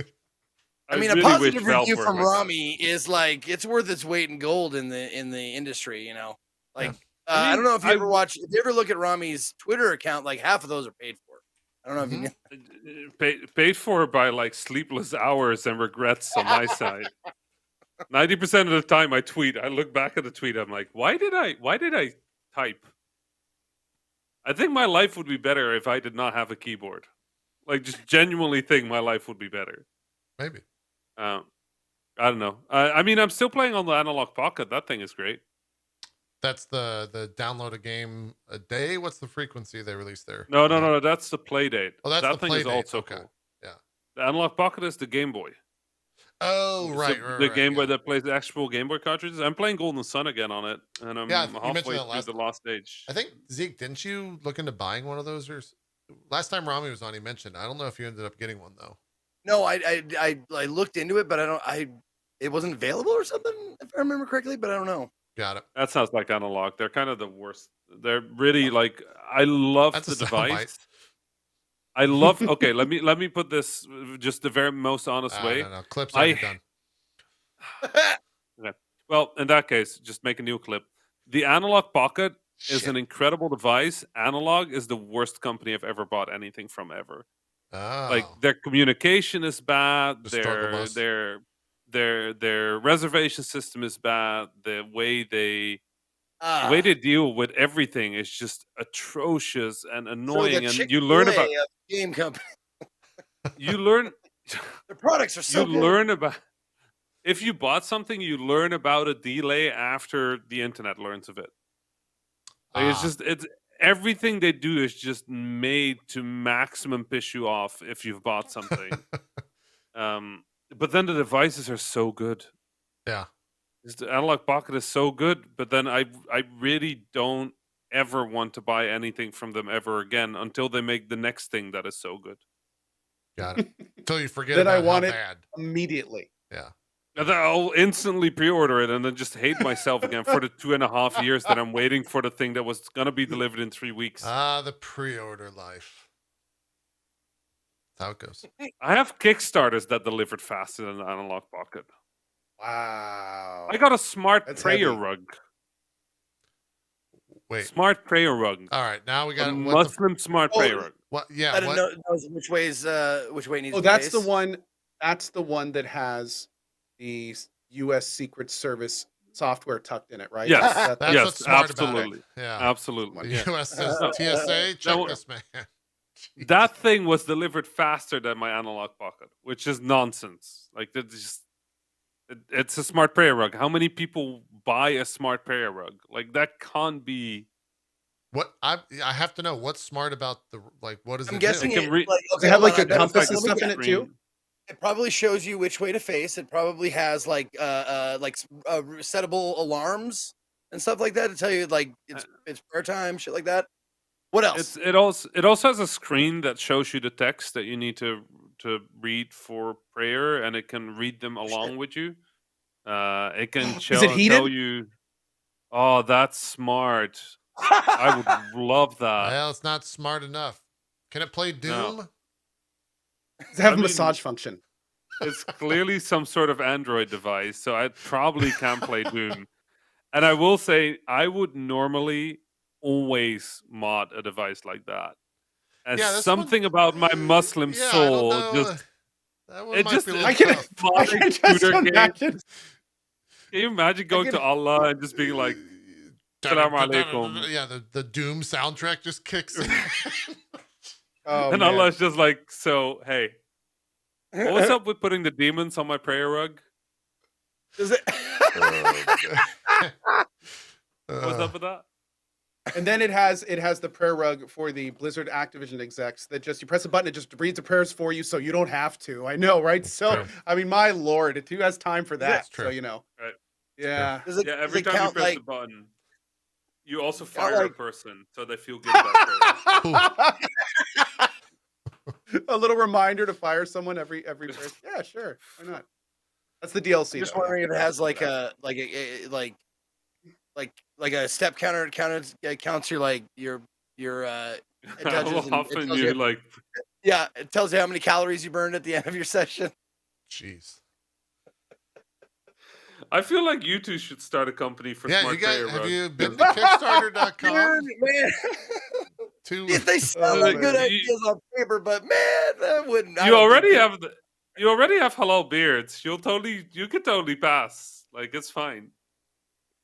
I mean, a positive review from Rami is like it's worth its weight in gold in the industry. You know, like I don't know if you if you ever look at Rami's Twitter account, like half of those are paid for. I don't know if you paid for by like sleepless hours and regrets on my side. 90% of the time I tweet, I look back at the tweet, I'm like, why did I type? I think my life would be better if I did not have a keyboard. Like, just genuinely think my life would be better. Maybe. I don't know. I mean, I'm still playing on the Analogue Pocket. That thing is great. That's the download a game a day. What's the frequency they release there? No. That's the play date. Oh, that's that the thing play is date. also Okay. cool. Yeah. The Analogue Pocket is the Game Boy. Oh, right. The Game Boy yeah. that plays the actual Game Boy cartridges. I'm playing Golden Sun again on it, and I'm Yeah, you mentioned halfway that through the last stage. I think, Zeke, didn't you look into buying one of those? Last time Rami was on, he mentioned. I don't know if you ended up getting one though. No, I looked into it, but it wasn't available or something, if I remember correctly, but I don't know. Got it. That sounds like Analog. They're kind of the worst. They're really like, I love That's the a soundbite. device. I love. Okay, let me put this just the very most honest way. No. Clips already done. Okay. Well, in that case, just make a new clip. The Analogue Pocket is Shit. an incredible device. Analog is the worst company I've ever bought anything from ever. Oh. Like, their communication is bad. The struggle bus. Their reservation system is bad. The way they deal with everything is just atrocious and annoying. And you learn about game company. You learn Their products are so you good. learn about if you bought something, you learn about a delay after the internet learns of it. Like, it's everything they do is just made to maximum piss you off if you've bought something. But then the devices are so good. Yeah. The Analogue Pocket is so good, but then I really don't ever want to buy anything from them ever again until they make the next thing that is so good. Got it. Until you forget Then about I want how it bad. immediately. Yeah. And then I'll instantly pre-order it and then just hate myself again for the 2.5 years that I'm waiting for the thing that was going to be delivered in 3 weeks. The pre-order life. That's how it goes. I have Kickstarters that delivered faster than the Analogue Pocket. Wow. I got a smart That's prayer heavy. rug. Wait. Smart prayer rug. All right. Now we got A Muslim smart prayer rug. What? Yeah. I didn't What? know which way it needs Oh, to be that's the faced. one. That's the one that has the U.S. Secret Service software tucked in it, right? Yes. That's Yes, what's smart about absolutely. it. Yeah. Absolutely. The Yeah. U.S. says No. TSA, check No. this man. Jeez. That thing was delivered faster than my Analogue Pocket, which is nonsense. Like, it's a smart prayer rug. How many people buy a smart prayer rug? Like, that can't be. What I have to know what's smart about what does I'm it guessing do? It can read- Does it have like a hold on, compass let and me stuff in guess. it too? It probably shows you which way to face. It probably has settable alarms and stuff like that to tell you like it's prayer time, shit like that. What else? It also has a screen that shows you the text that you need to read for prayer, and it can read them along with you. It can Is it heated? tell you. Oh, that's smart. I would love that. Well, it's not smart enough. Can it play Doom? No. Does it have I a mean- massage function? It's clearly some sort of Android device, so I probably can play Doom. And I will say, I would normally always mod a device like that. And Yeah, this something one- about my Muslim Yeah, I soul don't know. just That one it might just- be a I little can, tough. I modern can just shooter game. imagine. Can you imagine going to Allah and just being like, Assalamu alaikum. Yeah, the Doom soundtrack just kicks in. Oh, and man. Allah's just like, so hey, what's up with putting the demons on my prayer rug? Does it? What's up with that? And then it has the prayer rug for the Blizzard Activision execs that just you press a button, it just reads the prayers for you, so you don't have to. I know, right? So true. I mean, my lord, who has time for that? That's So true. you know, Right. yeah. Does it, Yeah, does every it time you count press like the button, you also Count fire a like- person, so they feel good about prayer. A little reminder to fire someone every person. Yeah, sure. Why not? That's the DLC. I'm just though. wondering if it Yeah. has like a step counter. It counts your How touches and it often tells you you- like? yeah, it tells you how many calories you burned at the end of your session. Jeez. I feel like you two should start a company for Yeah, smart you guys prayer have rug. you been to Kickstarter.com? Man, to if they sound Oh, like man. good ideas on paper, but man, that wouldn't. I You don't already think have the. You already have halal beards. You could totally pass. Like, it's fine.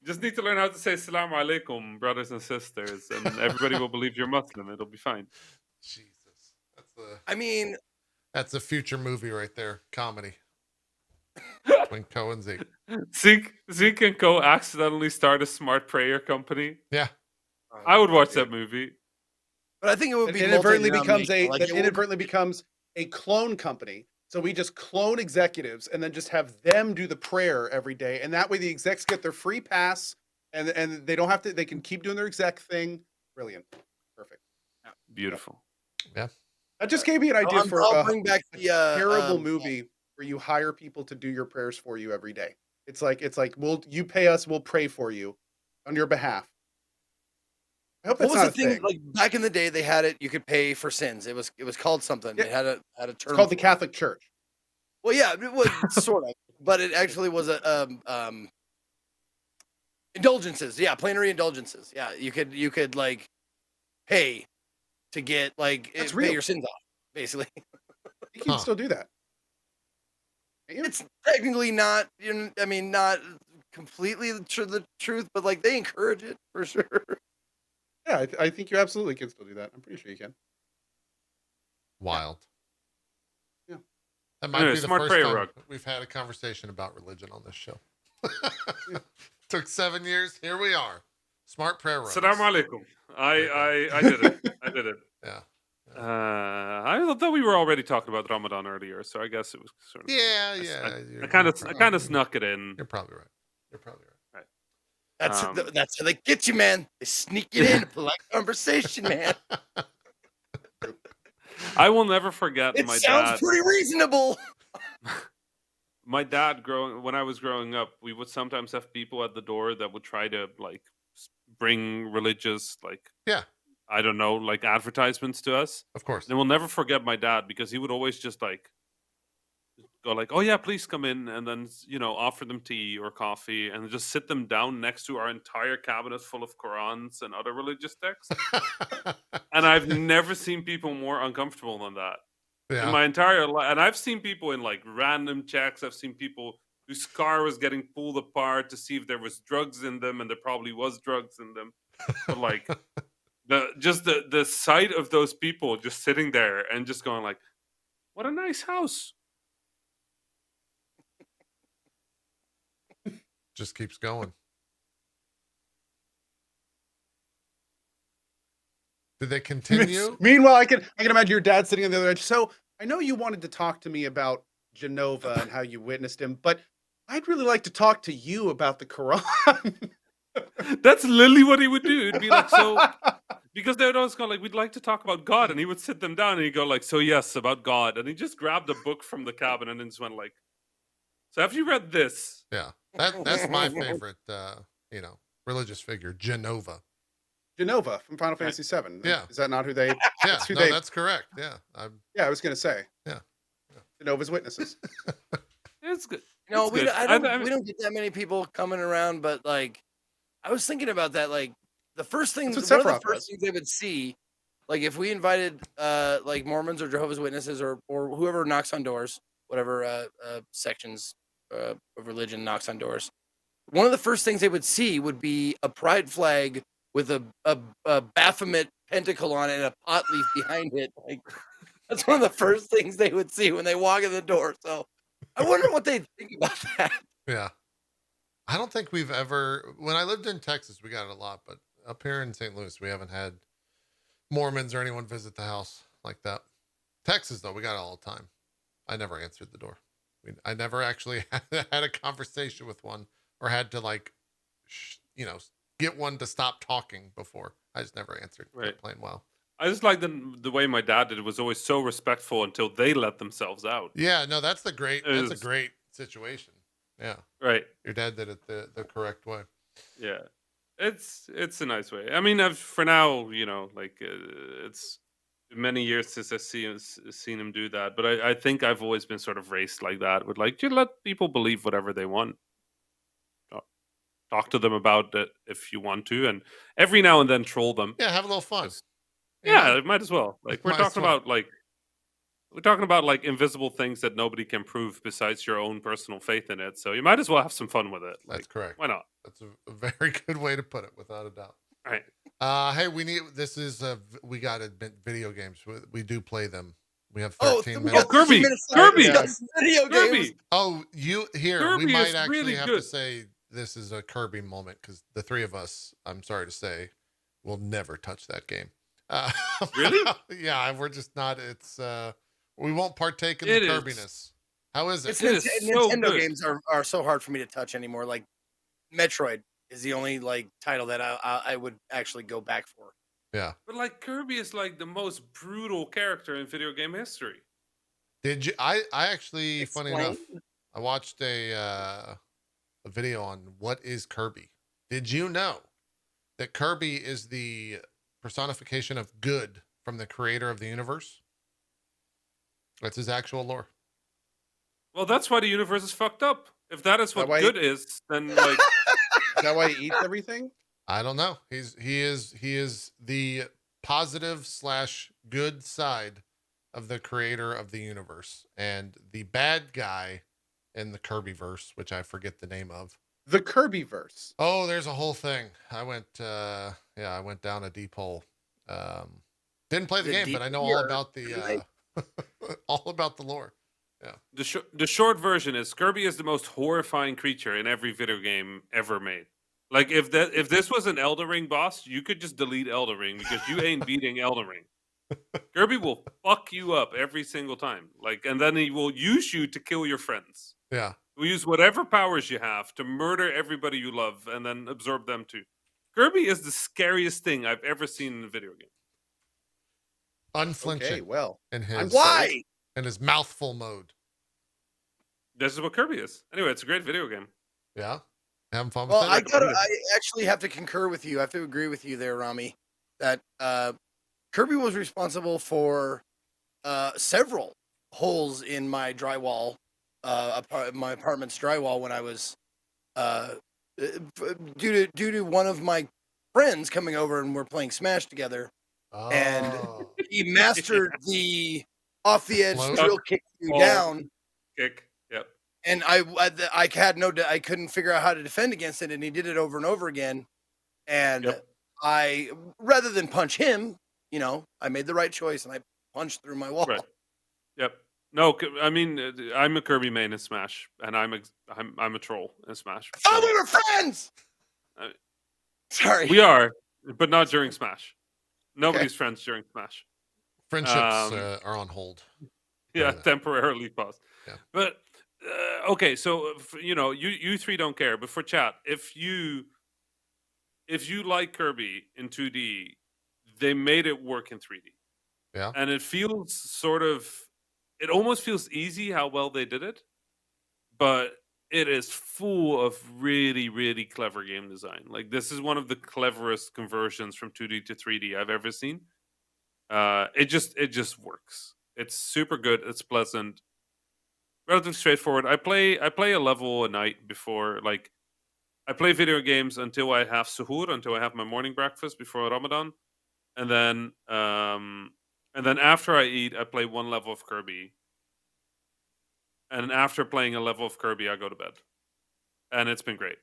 You just need to learn how to say "Assalamu alaikum," brothers and sisters, and everybody will believe you're Muslim. It'll be fine. Jesus, I mean, that's a future movie right there. Comedy between Co and Zeke. Zeke and Co accidentally start a smart prayer company. Yeah, I would watch that movie. but I think it would That be inadvertently becomes multi-denominational. Like, it would- inadvertently becomes a clone company. So we just clone executives and then just have them do the prayer every day, and that way the execs get their free pass, and they don't have to. They can keep doing their exec thing. Brilliant, perfect. Beautiful. yeah. That just gave me an idea for I'll a bring back the terrible movie where you hire people to do your prayers for you every day. It's like you pay us, we'll pray for you on your behalf. I hope What that's was not the a thing? thing. Like back in the day, they had it. You could pay for sins. It was called something. Yeah. It had a term. It's called the for it. Catholic Church. Well, yeah, it was sort of, but it actually was a indulgences. Yeah, plenary indulgences. Yeah, you could like pay to get like That's pay real. your sins off, basically. You can Huh. still do that. Can't you? It's technically not. I mean, not completely the truth, but like they encourage it for sure. Yeah, I think you absolutely can still do that. I'm pretty sure you can. Wild. Yeah. That might Anyway, be the smart first prayer time rug. we've had a conversation about religion on this show. Took 7 years. Here we are. Smart prayer rugs. Assalamu alaikum. I did it. I did it. Yeah. I thought we were already talking about Ramadan earlier, so I guess it was sort of. Yeah, I- yeah. I kind of snuck it in. You're probably right. You're probably right. That's how they get you, man. They sneak it in, polite conversation, man. I will never forget It my sounds dad. pretty reasonable. My dad when I was growing up, we would sometimes have people at the door that would try to like bring religious Yeah, I don't know, like advertisements to us. of course. And we'll never forget my dad because he would always just like go like, "Oh yeah, please come in," and then offer them tea or coffee and just sit them down next to our entire cabinet full of Qurans and other religious texts. And I've never seen people more uncomfortable than that in Yeah. my entire life. And I've seen people in like random checks. I've seen people whose car was getting pulled apart to see if there was drugs in them, and there probably was drugs in them. But like the sight of those people just sitting there and just going like, "What a nice house." Just keeps going. Did they continue? Meanwhile, I can imagine your dad sitting on the other edge. So I know you wanted to talk to me about Genova and how you witnessed him, but I'd really like to talk to you about the Quran. That's literally what he would do. It'd be like, so because they would always go like, "We'd like to talk about God," and he would sit them down and he'd go like, "So yes, about God," and he just grabbed a book from the cabinet and just went like, "So have you read this?" Yeah. That's my favorite religious figure, Genova. Genova from Final Fantasy VII. Yeah. Is that not who they? Yeah, That's who no, they- that's correct. Yeah. Yeah, I was going to say. Yeah. Genova's witnesses. It's good. No, It's we good. we don't get that many people coming around, but like I was thinking about that. Like the first thing, That's one what of the Sephiroth first was. things they would see, like if we invited like Mormons or Jehovah's Witnesses or whoever knocks on doors, whatever sections of religion knocks on doors, one of the first things they would see would be a pride flag with a Baphomet pentacle on it and a pot leaf behind it. Like that's one of the first things they would see when they walk in the door. So I wonder what they think about that. Yeah. I don't think we've ever, when I lived in Texas, we got it a lot, but up here in St. Louis, we haven't had Mormons or anyone visit the house like that. Texas, though, we got it all the time. I never answered the door. I never actually had a conversation with one or had to get one to stop talking before. I just never answered. Right. Plain well. I just like the way my dad did it. Was always so respectful until they let themselves out. Yeah, no, that's a great Is- great situation. Yeah. Right. Your dad did it the correct way. Yeah. It's a nice way. I mean, for now, it's many years since I've seen him do that. But I think I've always been sort of raised like that. With like, you let people believe whatever they want. Talk to them about it if you want to, and every now and then troll them. Yeah, have a little fun. Yeah, it might as well. Like we're Might as talking well. about like We're talking about like invisible things that nobody can prove besides your own personal faith in it. So you might as well have some fun with it. Like, That's correct. why not? That's a very good way to put it, without a doubt. All right. Hey, we got to admit, video games. We do play them. We have Oh, 13 we minutes. got 13 Kirby! minutes left Kirby! to discuss video games. Kirby! Oh, Kirby we might is actually really have good. to say this is a Kirby moment, because the three of us, I'm sorry to say, will never touch that game. Really? Yeah, we're just not. It's we won't partake in It the is. Kirbiness. How is it? It's It is so Nintendo good. games are so hard for me to touch anymore. Like Metroid is the only like title that I would actually go back for. Yeah. But like Kirby is like the most brutal character in video game history. Did you? I actually, funny enough, Explain. I watched a video on what is Kirby. Did you know that Kirby is the personification of good from the creator of the universe? That's his actual lore. Well, that's why the universe is fucked up. If that is what why- good is, then like Is that why he eats everything? I don't know. He is the positive / good side of the creator of the universe, and the bad guy in the Kirby verse, which I forget the name of. The Kirby verse. Oh, there's a whole thing. I went down a deep hole. Didn't play the The game, deep but I know all here, about the right? all about the lore. the short version is Kirby is the most horrifying creature in every video game ever made. Like if this was an Elden Ring boss, you could just delete Elden Ring because you ain't beating Elden Ring. Kirby will fuck you up every single time. Like, and then he will use you to kill your friends. Yeah. He'll use whatever powers you have to murder everybody you love and then absorb them too. Kirby is the scariest thing I've ever seen in a video game. Unflinching Okay, well, in I'm his Why? in his mouthful mode. This is what Kirby is. Anyway, it's a great video game. Yeah. Having fun Well, with it? I actually have to concur with you. I have to agree with you there, Rami, that Kirby was responsible for several holes in my drywall, my apartment's drywall when I was due to one of my friends coming over and we're playing Smash together. and- Oh. He mastered the off the edge Float? drill kick you Oh. down. Kick. Yep. And I had I couldn't figure out how to defend against it, and he did it over and over again. And Yep. I, rather than punch him, I made the right choice, and I punched through my wall. Right. Yep. No, I mean, I'm a Kirby main in Smash, and I'm a troll in Smash. Oh, so- we were friends. Uh, Sorry. We are, but not during Smash. Nobody's friends during Smash. Friendships Um, are on hold. Yeah, that. temporarily paused. Yeah. But okay, so you three don't care, but for chat, if you like Kirby in 2D, they made it work in 3D. Yeah. And it feels it almost feels easy how well they did it, but it is full of really, really clever game design. Like, this is one of the cleverest conversions from 2D to 3D I've ever seen. It just works. It's super good. It's pleasant, relatively straightforward. I play a level a night before. Like, I play video games until I have suhoor, until I have my morning breakfast before Ramadan, and then after I eat, I play one level of Kirby. And after playing a level of Kirby, I go to bed. And it's been great.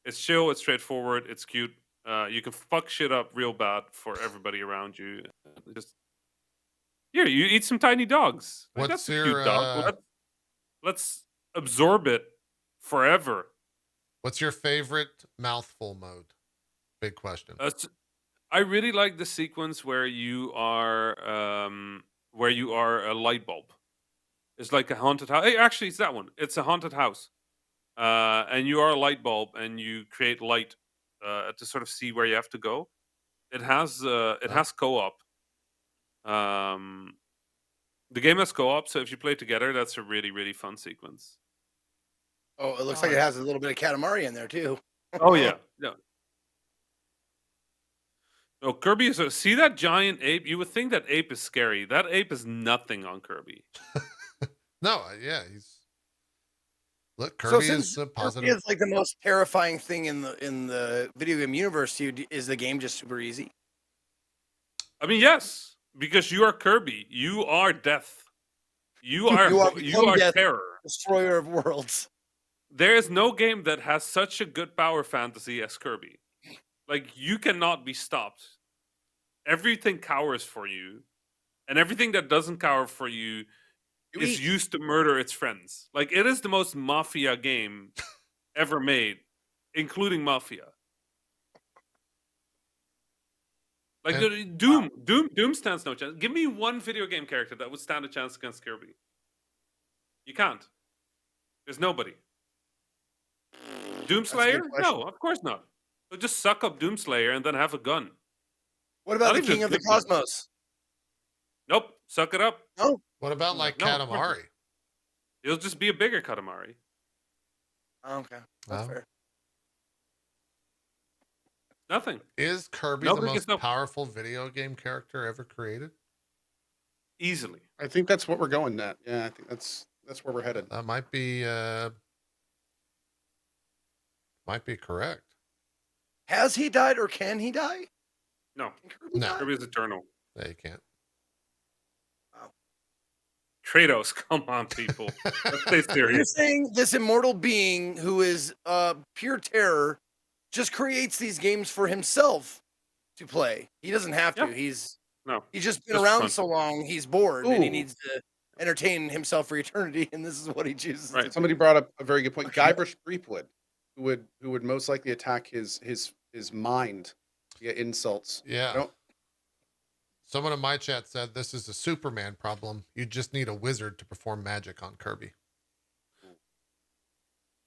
It's chill, it's straightforward, it's cute. You can fuck shit up real bad for everybody around you. Just here, you eat some tiny dogs. Like, What's that's a your, cute dog. Let's absorb it forever. What's your favorite mouthful mode? Big question. I really like the sequence where you are a light bulb. It's like a haunted house. Hey, actually, it's that one. It's a haunted house, and you are a light bulb, and you create light to sort of see where you have to go. It has co-op. The game has co-op, so if you play together, that's a really, really fun sequence. Oh, it looks like it has a little bit of Katamari in there too. Oh yeah, yeah. No, Kirby is see that giant ape. You would think that ape is scary. That ape is nothing on Kirby. No, yeah, look, So Kirby since is a Kirby positive. is like the most terrifying thing in the video game universe to you, is the game just super easy? I mean, yes, because you are Kirby. You are death. You are become death, terror. destroyer of worlds. There is no game that has such a good power fantasy as Kirby. Like, you cannot be stopped. Everything cowers for you, and everything that doesn't cower for you is used to murder its friends. Like, it is the most Mafia game ever made, including Mafia. Like, Doom stands no chance. Give me one video game character that would stand a chance against Kirby. You can't. There's nobody. Doomslayer? No, of course not. So just suck up Doomslayer and then have a gun. What about Not the even King of the good one. Cosmos? Nope, suck it up. No. What about like No, of course not. Katamari? It'll just be a bigger Katamari. Okay, that's fair. Nothing. Is Kirby No, the because most no- powerful video game character ever created? Easily. I think that's what we're going at. Yeah, I think that's where we're headed. That might be correct. Has he died or can he die? No. Can Kirby No. die? Kirby is eternal. Yeah, you can't. Kratos, come on, people. Let's stay You're serious. saying this immortal being who is pure terror just creates these games for himself to play. He doesn't have to. Yeah. He's just been Just around fun. so long, he's bored and he Ooh. needs to entertain himself for eternity, and this is what he chooses to do. Somebody brought up a very good point. Guybrush Threepwood, who would most likely attack his mind via insults. Yeah. I don't- Someone in my chat said this is a Superman problem. You just need a wizard to perform magic on Kirby.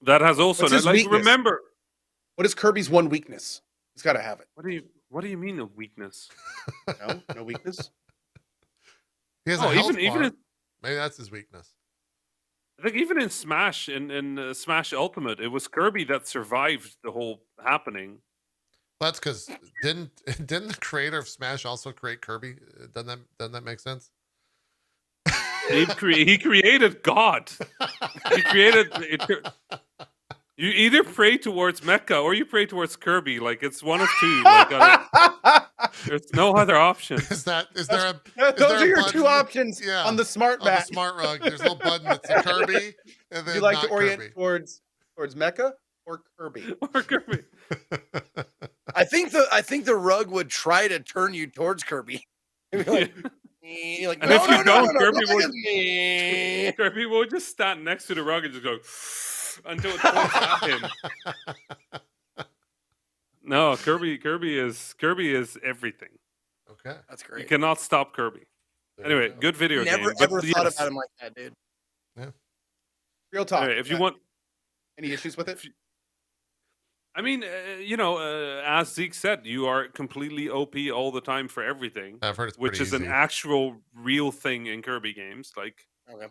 That has also What's his like weakness? remember. What is Kirby's one weakness? He's got to have it. What do you mean a weakness? No weakness. He has Oh, a health even bar. in- Maybe that's his weakness. I think even in Smash, in Smash Ultimate, it was Kirby that survived the whole happening. Well, that's because didn't the creator of Smash also create Kirby? Doesn't that make sense? He created God. He created. You either pray towards Mecha or you pray towards Kirby. Like, it's one of two. Like, there's no other option. Is there Those a are your button? two options Yeah, on the smart on the back. smart rug? There's a little button that's a Kirby, and then Would you like to not orient Kirby. towards Mecha or Kirby? Or Kirby. I think the rug would try to turn you towards Kirby. You're like, you're like, And no, if you no, don't, no, no, Kirby look will- at me. Kirby will just stand next to the rug and just go until it points at him. No, Kirby is everything. Okay. That's You great. cannot stop Kirby. There you Anyway, go. good video Never game. but ever thought yes. about him like that, dude. Real talk. Anyway, if you want, any issues with it? I mean, as Zeke said, you are completely OP all the time for everything, I've heard it's which pretty is an easy. actual real thing in Kirby games. Like, Okay.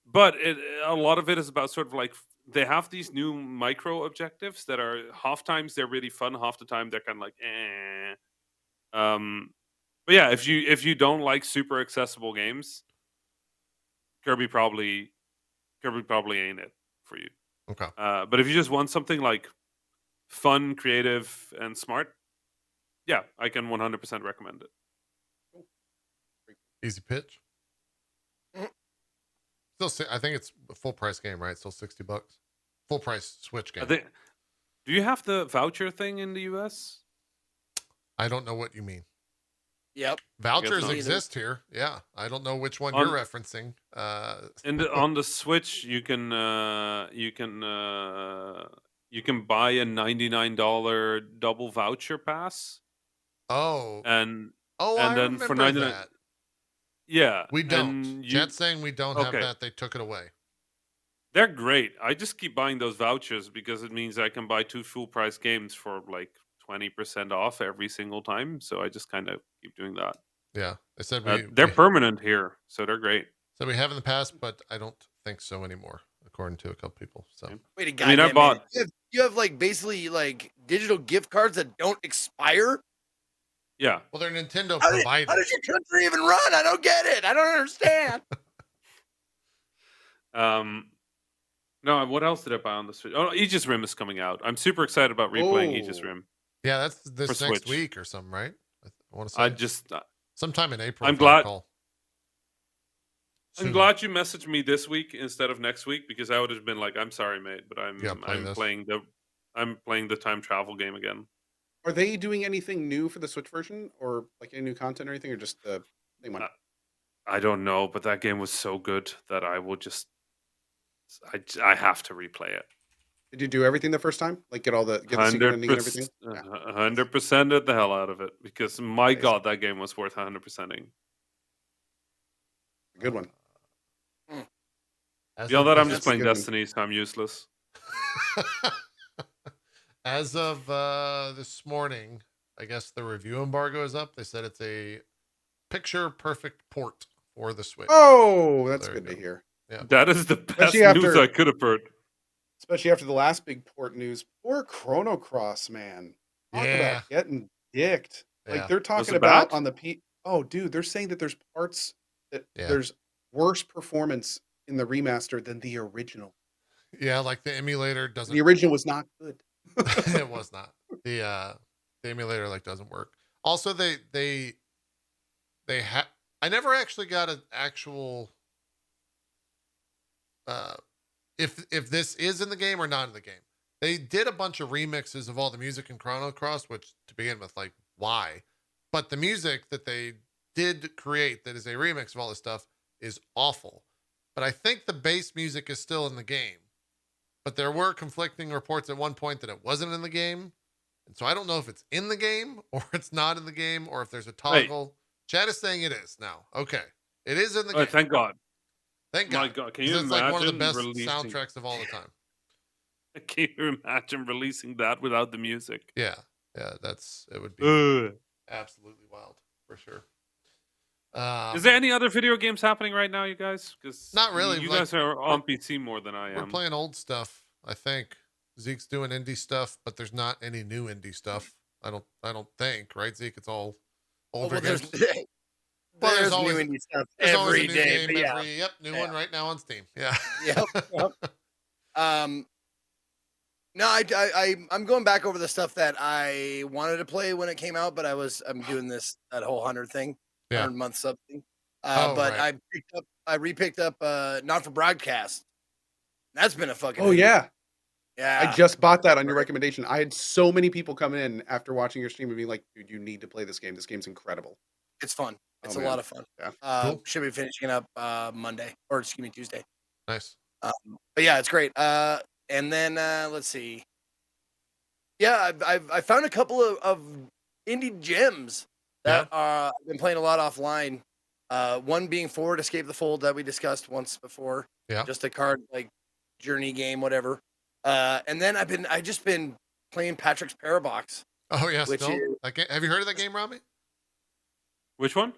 but a lot of it is about sort of like they have these new micro objectives that are half times they're really fun, half the time they're kind of like eh. But yeah, if you don't like super accessible games, Kirby probably ain't it for you. Okay. But if you just want something like fun, creative, and smart, yeah, I can 100% recommend it. Easy pitch. Still, I think it's a full price game, right? Still $60. Full price Switch game. Do you have the voucher thing in the US? I don't know what you mean. Yep. Vouchers not. exist here. Yeah, I don't know which one On- you're referencing. On the Switch, you can buy a $99 double voucher pass, oh, and I and then remember for 99 that. yeah, We don't. and Jet's saying we don't have Okay. that. They took it away. they're great. I just keep buying those vouchers because it means I can buy 2 full price games for like 20% off every single time. So I just kind of keep doing that. Yeah, they said They're permanent here, so they're great. So we have in the past, but I don't think so anymore, according to a couple people. So Okay. Wait a I mean, I goddamn bought- minute. You have like basically like digital gift cards that don't expire. Yeah. well, they're Nintendo How provided. does your country even run? I don't get it. I don't understand. No, what else did I buy on the Switch? Oh, Aegis Rim is coming out. I'm super excited about replaying Aegis Oh. Rim. Yeah, that's this For next Switch. week or something, right? I want to say I just sometime in April. I'm if I glad- recall. soon. I'm glad you messaged me this week instead of next week, because I would have been like, "I'm sorry, mate, but Yeah, play I'm this. playing the time travel game again." Are they doing anything new for the Switch version, or like any new content or anything, or just the same one? I don't know, but that game was so good that I will just I have to replay it. Did you do everything the first time? Like get the secret ending and everything? Yeah. 100% the hell out of it, because my Nice. god, that game was worth 100%ing. A good one. As Beyond of that, I'm this- just playing good one. Destiny, so I'm useless. As of this morning, I guess the review embargo is up. They said it's a picture perfect port for the Switch. Oh, that's There you good to go. hear. That is the best Especially news after- I could have heard. Especially after the last big port news. Poor Chrono Cross, man. Talk Yeah. about getting dicked. Yeah. Like they're talking it about bad? on the Oh, dude, they're saying that there's parts that Yeah. there's worse performance in the remaster than the original. Yeah, like the emulator doesn't. The original was not good. It was not. The emulator like doesn't work. Also, they have. I never actually got an actual. If this is in the game or not in the game. They did a bunch of remixes of all the music in Chrono Cross, which to begin with, like, why? But the music that they did create that is a remix of all this stuff is awful. But I think the bass music is still in the game. But there were conflicting reports at one point that it wasn't in the game. And so I don't know if it's in the game or it's not in the game or if there's a toggle. Chad is saying it is now. Okay. It is in the Oh, game. thank God. Thank God. My God, can you 'Cause it's like one of the best imagine releasing- soundtracks of all the time. Can you imagine releasing that without the music? Yeah. Yeah. It would be Ugh. absolutely wild for sure. Is there any other video games happening right now, you guys? Because Not really, You like, guys are on PC more than I We're am. playing old stuff, I think. Zeke's doing indie stuff, but there's not any new indie stuff. I don't think, right, Zeke? It's all older Well, games. there's there's new always- indie stuff There's always every a new day. game, But yeah, new Yeah. one right now on Steam. Yeah. Yep. No, I'm going back over the stuff that I wanted to play when it came out, but I'm doing that whole 100 thing, Yeah. 100-month sub thing. Oh, But right. I repicked up Not for Broadcast. That's been a fucking. Oh yeah. yeah. I just bought that on your recommendation. I had so many people come in after watching your stream and being like, dude, you need to play this game. This game's incredible. It's fun. It's Oh, a man. lot of fun. Yeah. Cool. Should be finishing up Monday, or excuse me, Tuesday. Nice. But yeah, it's great. And then let's see. Yeah, I found a couple of indie gems that I've been playing a lot offline. One being Forward Escape the Fold that we discussed once before. Yeah. Just a card like journey game, whatever. And then I just been playing Patrick's Parabox. Oh yeah, Which still. is- That game, have you heard of that game, Rami? Which one?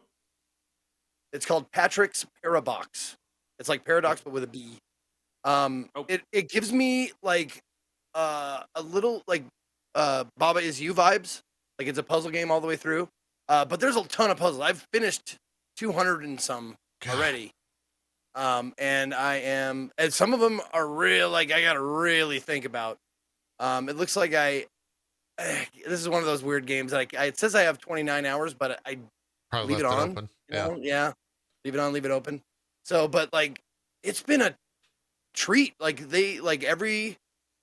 It's called Patrick's Parabox. It's like Paradox but with a B. It gives me like a little like Baba Is You vibes. Like it's a puzzle game all the way through. But there's a ton of puzzles. I've finished 200 and some God. already. And some of them are real, like I gotta really think about. It looks like this is one of those weird games that it says I have 29 hours, but I Probably leave left it it on. open. you Yeah. know? Yeah. Leave it on, leave it open. So, but like, it's been a treat. Like every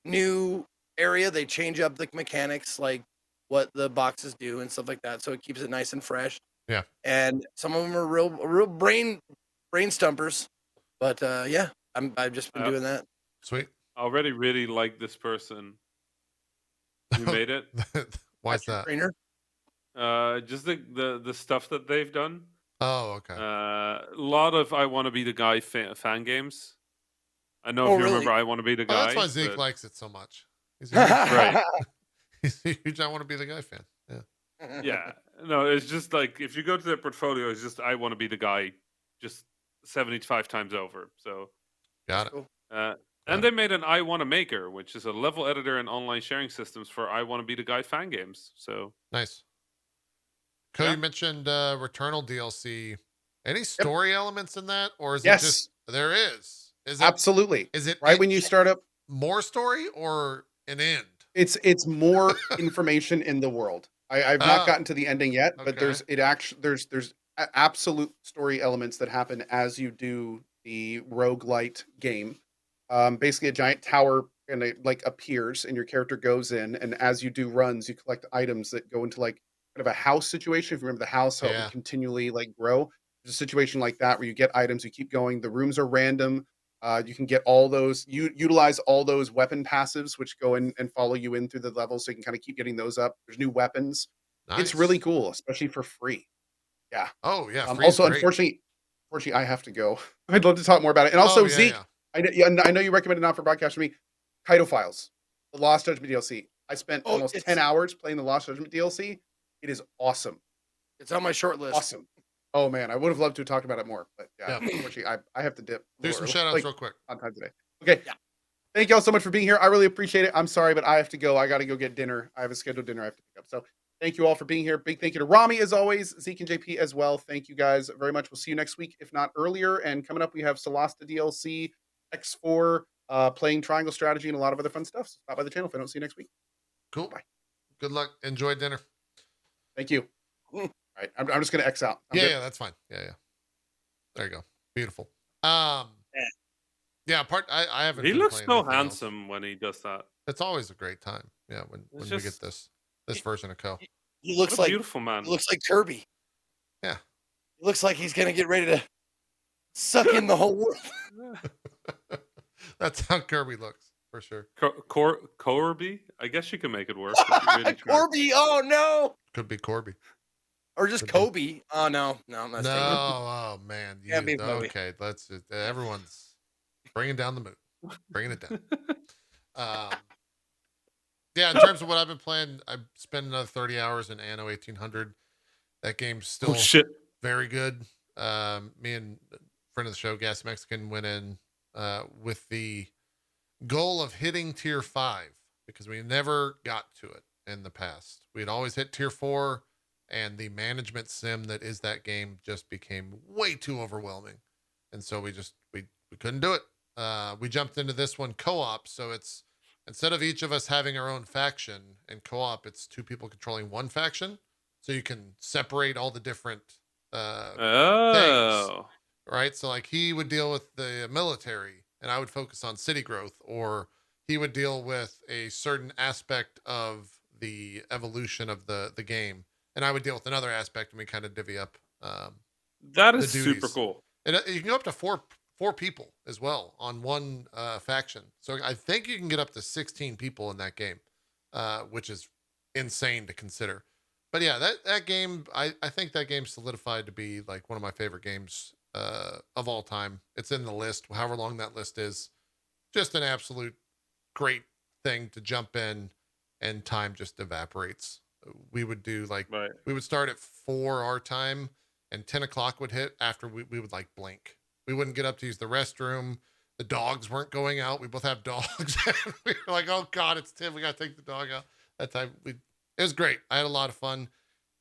new area, they change up the mechanics, like what the boxes do and stuff like that. So it keeps it nice and fresh. Yeah. And some of them are real brain stumpers. But yeah, I've just been doing that. Sweet. I already really like this person who made it. Why's Patrick that? Trainer. Just the stuff that they've done. Oh, okay. A lot of I Want to Be the Guy fan games. I know Oh, if you really? remember I Want to Be the Oh, Guy. that's why Zeke but- likes it so much. He's a huge, Right. he's a huge I Want to Be the Guy fan. Yeah. Yeah, no, it's just like if you go to their portfolio, it's just I Want to Be the Guy, just 75 times over. So, Got it. Cool. and they made an I Want to Maker, which is a level editor and online sharing systems for I Want to Be the Guy fan games. So, Nice. Cody Yeah. mentioned Returnal DLC. Any story elements in that, or is it Yes. just there is? Is it Absolutely. is it Right when you start up, more story or an end? it's more information in the world. I've not Oh, gotten to the ending yet, but okay. there's absolute story elements that happen as you do the roguelite game. Basically, a giant tower and it like appears, and your character goes in, and as you do runs, you collect items that go into like kind of a house situation. If you remember the house, how it Yeah. would continually like grow. There's a situation like that where you get items, you keep going. The rooms are random. You can get all those. You utilize all those weapon passives, which go in and follow you in through the levels, so you can kind of keep getting those up. There's new weapons. It's really Nice. cool, especially for free. Yeah. Oh yeah, free is Also, great. unfortunately, I have to go. I'd love to talk more about it. And Oh also, yeah, Zeke, yeah. I know you recommended not for broadcast for me. Kaido Files, the Lost Judgment DLC. I spent Oh, almost 10 hours playing the Lost Judgment DLC. It is awesome. It's on my short list. Awesome. Oh man, I would have loved to have talked about it more, but yeah, Yeah. unfortunately, I have to dip. a Do little some early, shout outs like, real quick. on time today. Okay. Yeah. Thank y'all so much for being here. I really appreciate it. I'm sorry, but I have to go. I got to go get dinner. I have a scheduled dinner I have to pick up. So thank you all for being here. Big thank you to Rami as always, Zeke and JP as well. Thank you guys very much. We'll see you next week, if not earlier. And coming up, we have Solasta DLC, X4, playing Triangle Strategy, and a lot of other fun stuff. So stop by the channel if I don't see you next week. Cool. Bye. Good luck. Enjoy dinner. Thank you. All right. I'm just going to X out. I'm Yeah, good. yeah, that's fine. Yeah, yeah. There you go. Beautiful. Yeah. Yeah, I haven't. He been looks playing so anything else. handsome when he does that. It's always a great time. Yeah, when It's we get just- this version of Co. He What looks a like beautiful man. he looks like Kirby. Yeah. He looks like he's gonna get ready to suck in the whole world. That's how Kirby looks for sure. Corby? I guess you can make it work. If you really try. Corby, oh no. Could be Corby. Or just Could be. Kobe. Oh no, I'm not No, saying it. oh man, Can't be Kobe. okay. Let's just, everyone's bringing down the mood, bringing it down. Yeah, in terms of what I've been playing, I've spent another 30 hours in Anno 1800. That game's still Oh shit! very good. Me and a friend of the show, Gas Mexican, went in with the goal of hitting tier 5 because we never got to it in the past. We'd always hit tier 4, and the management sim that is that game just became way too overwhelming, and so we couldn't do it. We jumped into this one co-op, so it's instead of each of us having our own faction and co-op, it's 2 people controlling one faction, so you can separate all the different Oh, right? So like he would deal with the military and I would focus on city growth, or he would deal with a certain aspect of the evolution of the game and I would deal with another aspect, and we kind of divvy up. that the is super duties. cool. And you can go up to four people as well on one faction. So I think you can get up to 16 people in that game, which is insane to consider. But yeah, that game, I think that game solidified to be like one of my favorite games of all time. It's in the list, however long that list is. Just an absolute great thing to jump in, and time just evaporates. We would do like, Right. we would start at 4 our time, and 10 o'clock would hit after we would like blink. We wouldn't get up to use the restroom. The dogs weren't going out. We both have dogs. We were like, oh God, it's 10. We got to take the dog out. That time it was great. I had a lot of fun.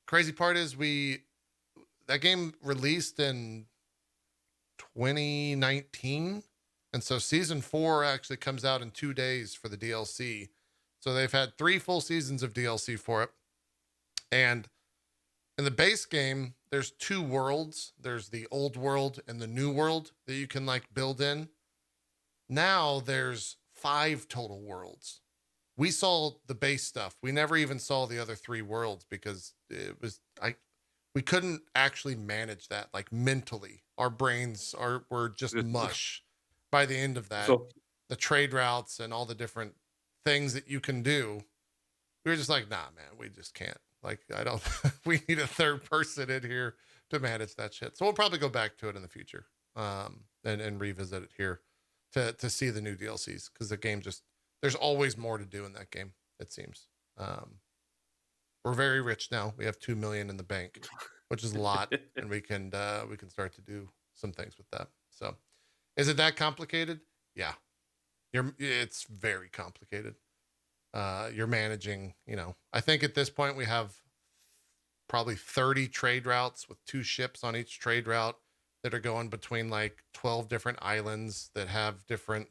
Crazy part is that game released in 2019. And so season 4 actually comes out in 2 days for the DLC. So they've had 3 full seasons of DLC for it. And in the base game, there's 2 worlds. There's the old world and the new world that you can like build in. Now there's 5 total worlds. We saw the base stuff. We never even saw the other 3 worlds because we couldn't actually manage that like mentally. Our brains were just mush by the end of that. So The trade routes and all the different things that you can do. We were just like, nah, man, we just can't. Like, we need a third person in here to manage that shit. So we'll probably go back to it in the future, and revisit it here to see the new DLCs, because the game there's always more to do in that game, it seems. We're very rich now. We have 2 million in the bank, which is a lot, and we can start to do some things with that. So, is it that complicated? Yeah, it's very complicated. You're managing, I think at this point we have probably 30 trade routes with 2 ships on each trade route that are going between like 12 different islands that have different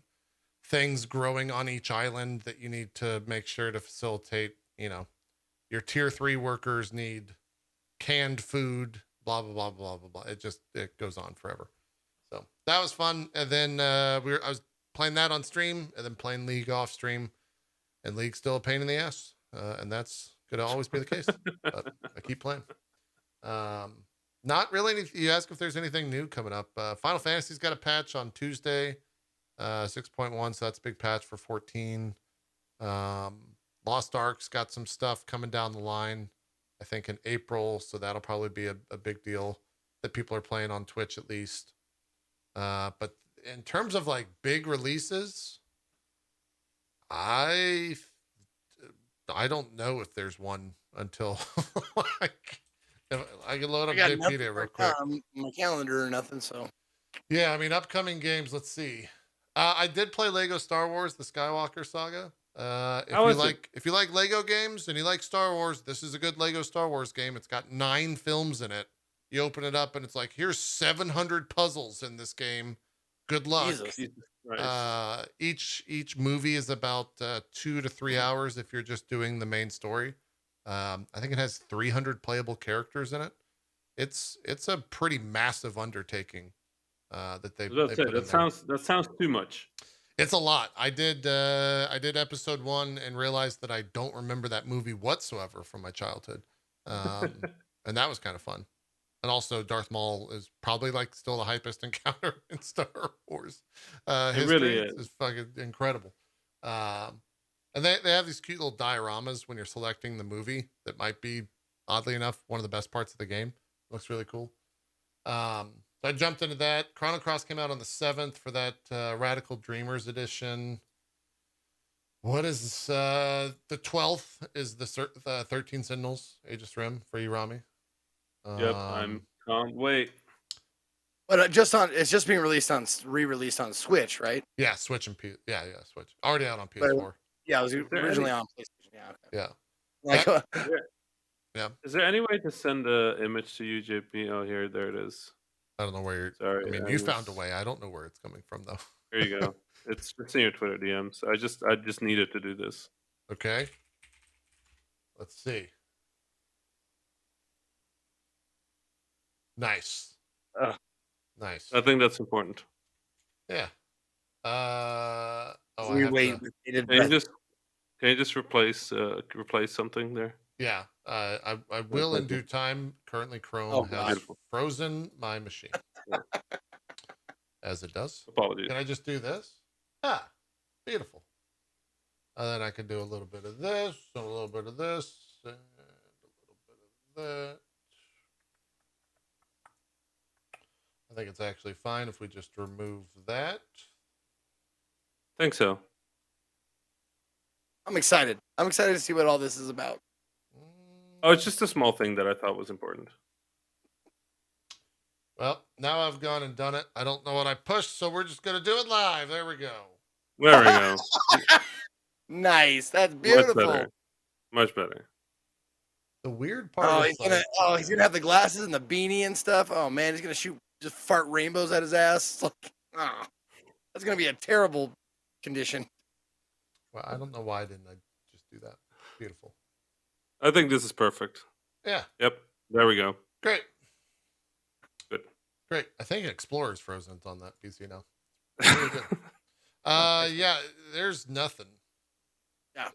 things growing on each island that you need to make sure to facilitate. Your tier 3 workers need canned food blah blah blah blah blah blah. It goes on forever. So that was fun. And then I was playing that on stream, and then playing League off stream, and League's still a pain in the ass, and that's gonna always be the case. But I keep playing. Not really. You ask if there's anything new coming up. Final Fantasy's got a patch on Tuesday, 6.1. So that's a big patch for 14. Lost Ark's got some stuff coming down the line, I think in April. So that'll probably be a big deal that people are playing on Twitch at least. But in terms of like big releases, I don't know if there's one until like I can load up JP real quick. My calendar or nothing. So yeah, I mean upcoming games. Let's see. I did play Lego Star Wars: The Skywalker Saga. If you like Lego games and you like Star Wars, this is a good Lego Star Wars game. It's got 9 films in it. You open it up and it's like, here's 700 puzzles in this game. Good luck. Each movie is about 2 to 3 hours if you're just doing the main story. I think it has 300 playable characters in it. It's a pretty massive undertaking that they put in there. That sounds too much. It's a lot. I did episode 1 and realized that I don't remember that movie whatsoever from my childhood, and that was kind of fun. And also, Darth Maul is probably like still the hypest encounter in Star Wars. It really is. It's fucking incredible. And they have these cute little dioramas when you're selecting the movie that might be, oddly enough, one of the best parts of the game. Looks really cool. So I jumped into that. Chrono Cross came out on the 7th for that Radical Dreamers edition. What is this? The 12th is the 13 Sentinels, Aegis Rim for you, Rami. Yep, I'm can't wait. But it's just being re-released on Switch, right? Yeah, Switch and Switch. Already out on PS4. Yeah, it was originally on PlayStation. Yeah. Okay. Yeah. Yeah. Is there any way to send an image to you, JP? Oh, here, there it is. I don't know where you're. Sorry, I mean, you found a way. I don't know where it's coming from though. Here you go. It's in your Twitter DMs. I just needed to do this. Okay. Let's see. Nice. Nice. I think that's important. Yeah. Can you just replace something there? Yeah. I will in due time. Currently, Chrome has frozen my machine. As it does. Apologies. Can I just do this? Ah, beautiful. And then I can do a little bit of this, and a little bit of this, and a little bit of that. I think it's actually fine if we just remove that. Think so. I'm excited. I'm excited to see what all this is about. Oh, it's just a small thing that I thought was important. Well, now I've gone and done it. I don't know what I pushed, so we're just going to do it live. There we go. There we go. Nice. That's beautiful. Much better. The weird part is he's gonna have the glasses and the beanie and stuff. Oh man, he's gonna just fart rainbows at his ass. That's gonna be a terrible condition. Well, I don't know why didn't I just do that. Beautiful. I think this is perfect. Yeah. Yep. There we go. Great. Good. Great. I think Explorer's frozen on that PC now. Really good. Yeah, there's nothing. Yeah.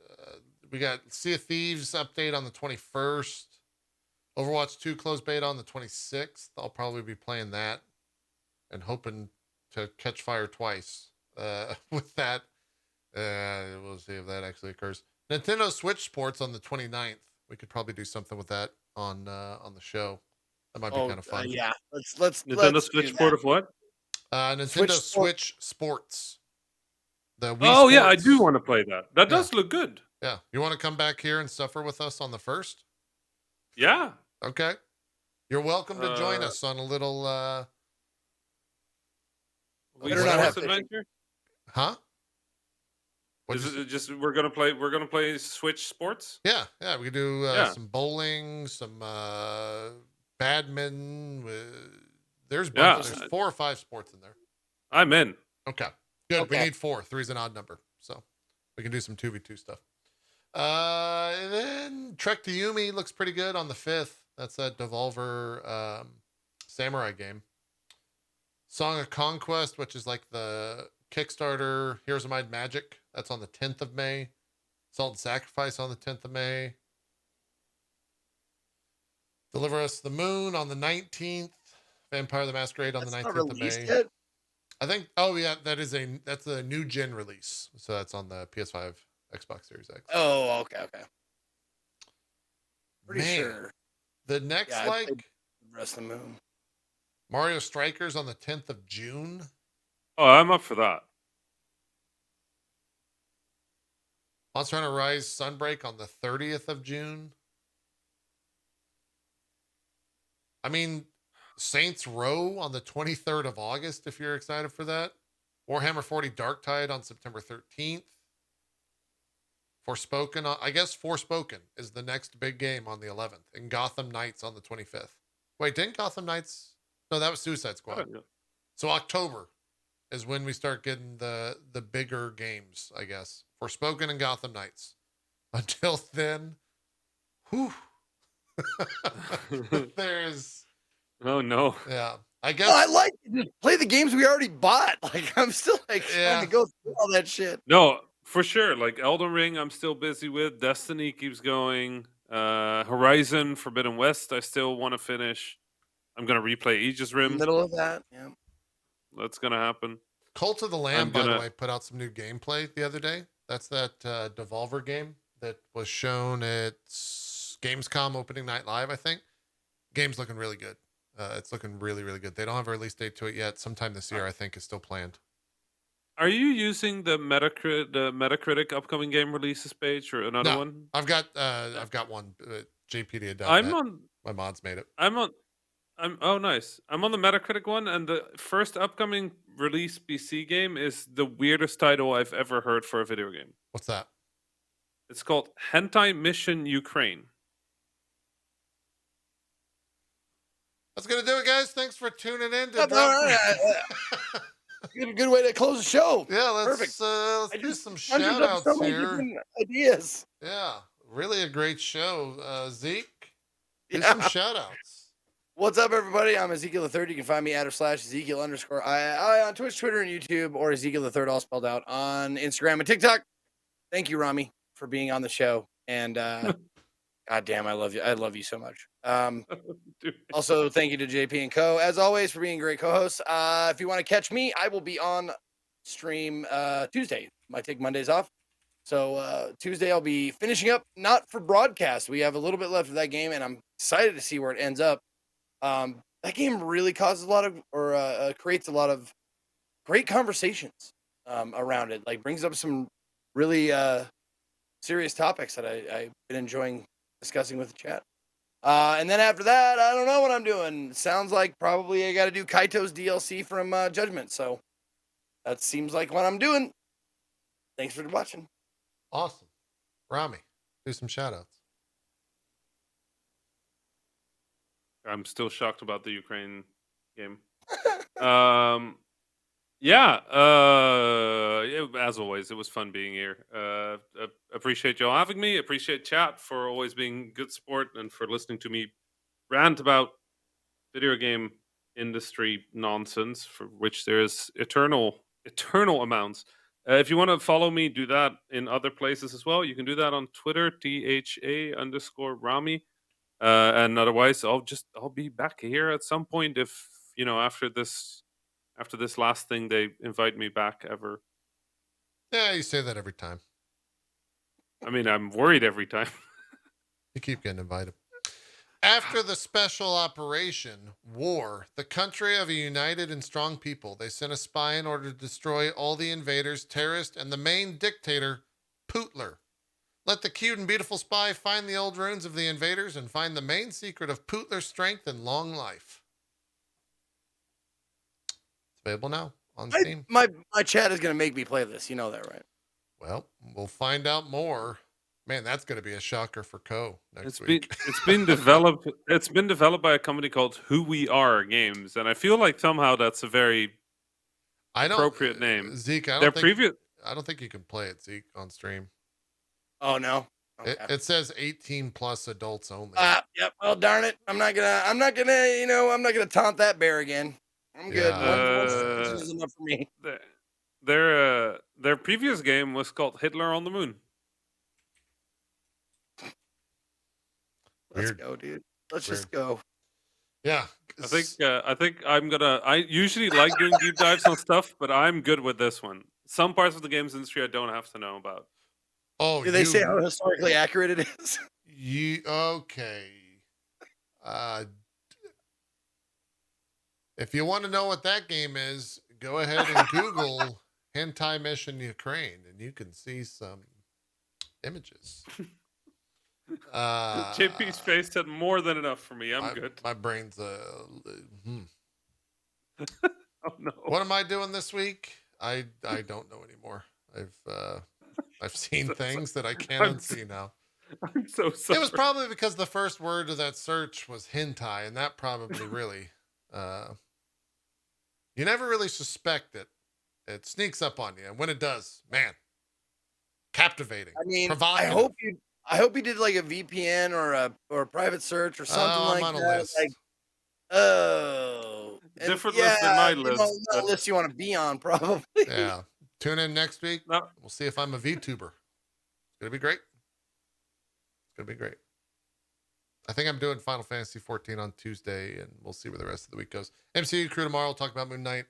We got Sea of Thieves update on the 21st. Overwatch 2 closed beta on the 26th. I'll probably be playing that and hoping to catch fire twice with that. We'll see if that actually occurs. Nintendo Switch Sports on the 29th. We could probably do something with that on the show. That might be kind of fun. Yeah, let's Nintendo Switch Sport of what? Nintendo Switch Sports. Yeah, I do want to play that. That does look good. Yeah, you want to come back here and suffer with us on the 1st? Yeah. Okay. You're welcome to join us on a little. Adventure? Huh? Is it just we're gonna play Switch Sports? Yeah, we could do some bowling, some badminton. There's 4 or 5 sports in there. I'm in. Okay, good. Okay. We need 4. 3's an odd number, so we can do some 2v2 stuff. And then Trek to Yumi looks pretty good on the 5th. That's that Devolver samurai game. Song of Conquest, which is like the Kickstarter Heroes of Might and Magic. That's on the 10th of May. Salt and Sacrifice on the 10th of May. Deliver Us the Moon on the 19th. Vampire the Masquerade on That's the not 19th of released May. yet. I think, oh yeah, that's a new gen release. So that's on the PS5, Xbox Series X. Oh, okay. Pretty Man, sure. the next, Yeah, I like, played Rest of the Moon. Mario Strikers on the 10th of June. Oh, I'm up for that. Monster Hunter Rise Sunbreak on the 30th of June. I mean, Saints Row on the 23rd of August, if you're excited for that. Warhammer 40 Darktide on September 13th. Forspoken is the next big game on the 11th. And Gotham Knights on the 25th. Wait, didn't Gotham Knights? No, that was Suicide Squad. So October is when we start getting the bigger games, I guess. Forspoken and Gotham Knights. Until then, whew. There's... Oh, no. Yeah. I guess... No, I like it. Just play the games we already bought. Like, I'm still trying to go through all that shit. No, for sure. Like Elden Ring, I'm still busy with. Destiny keeps going. Horizon Forbidden West, I still want to finish. I'm going to replay Aegis Rim. Middle of that, yeah. That's going to happen. Cult of the Lamb, by the way, put out some new gameplay the other day. That's that Devolver game that was shown at Gamescom opening night live, I think. Game's looking really good. It's looking really, really good. They don't have a release date to it yet. Sometime this year, I think, is still planned. Are you using the Metacritic upcoming game releases page or another one? I've got one. JPD.net. My mods made it. Oh, nice. I'm on the Metacritic one, and the first upcoming release PC game is the weirdest title I've ever heard for a video game. What's that? It's called Hentai Mission Ukraine. That's going to do it, guys. Thanks for tuning in. Good way to close the show. Yeah, let's do some shout-outs here. Ideas. Yeah, really a great show. Zeke, do some shout-outs. What's up, everybody? I'm Ezekiel the Third. You can find me at /Ezekiel_I on Twitch, Twitter, and YouTube, or Ezekiel the Third, all spelled out, on Instagram and TikTok. Thank you, Rami, for being on the show. And God damn, I love you. I love you so much. Also, thank you to JP and Co. as always for being great co-hosts. If you want to catch me, I will be on stream Tuesday. Might take Mondays off. So Tuesday I'll be finishing up, not for broadcast. We have a little bit left of that game, and I'm excited to see where it ends up. That game really causes a lot of, or creates a lot of great conversations around it. Like, brings up some really serious topics that I've been enjoying discussing with the chat. And then after that, I don't know what I'm doing. Sounds like probably I got to do Kaito's DLC from Judgment. So that seems like what I'm doing. Thanks for watching. Awesome. Rami, do some shout-outs. I'm still shocked about the Ukraine game. As always, it was fun being here. Appreciate y'all having me. Appreciate chat for always being good support and for listening to me rant about video game industry nonsense, for which there is eternal amounts. If you want to follow me, do that in other places as well. You can do that on Twitter, THA_Rami. And otherwise, I'll be back here at some point if after this last thing they invite me back ever. Yeah, you say that every time. I mean, I'm worried every time. You keep getting invited. After the special operation, war, the country of a united and strong people, they sent a spy in order to destroy all the invaders, terrorists, and the main dictator, Putler. Let the cute and beautiful spy find the old ruins of the invaders and find the main secret of Putler's strength and long life. It's available now on Steam. My chat is going to make me play this. You know that, right? Well, we'll find out more. Man, that's going to be a shocker for Co next week. It's been developed. It's been developed by a company called Who We Are Games, and I feel like somehow that's a very appropriate name. Zeke, I don't think you can play it, Zeke, on stream. Oh no. Okay. It says 18 plus adults only. Yep. Well, darn it. I'm not gonna taunt that bear again. I'm good. Yeah. Once is enough for me. Their previous game was called Hitler on the Moon. Let's Weird. go, dude. Let's Weird. just go. Yeah. I think I'm gonna. I usually like doing deep dives on stuff, but I'm good with this one. Some parts of the games industry I don't have to know about. Oh, Do they say how historically accurate it is? okay. If you want to know what that game is, go ahead and Google Hentai Mission Ukraine, and you can see some images. JP's face said more than enough for me. I'm good. My brain's Oh no. What am I doing this week? I don't know anymore. I've seen things that I can't unsee now. I'm so sorry. It was probably because the first word of that search was hentai, and that probably really you never really suspect it. It sneaks up on you, and when it does, man, captivating. I mean, provocative. I hope you did like a VPN or a private search or something I'm like on a that. list. Like, and Different list than my list, not a but- list you want to be on, probably. Yeah. Tune in next week. No. We'll see if I'm a VTuber. It's gonna be great. It's gonna be great. I think I'm doing Final Fantasy 14 on Tuesday, and we'll see where the rest of the week goes. MCU crew tomorrow. We'll talk about Moon Knight.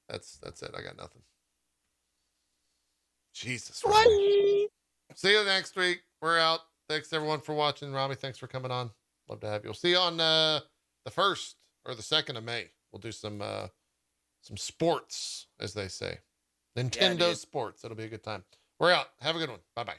That's it. I got nothing. Jesus. Rami. See you next week. We're out. Thanks everyone for watching. Rami, thanks for coming on. Love to have you. We'll see you on the 1st or the 2nd of May. We'll do some sports, as they say. Nintendo dude. sports. It'll be a good time. We're out. Have a good one. Bye-bye.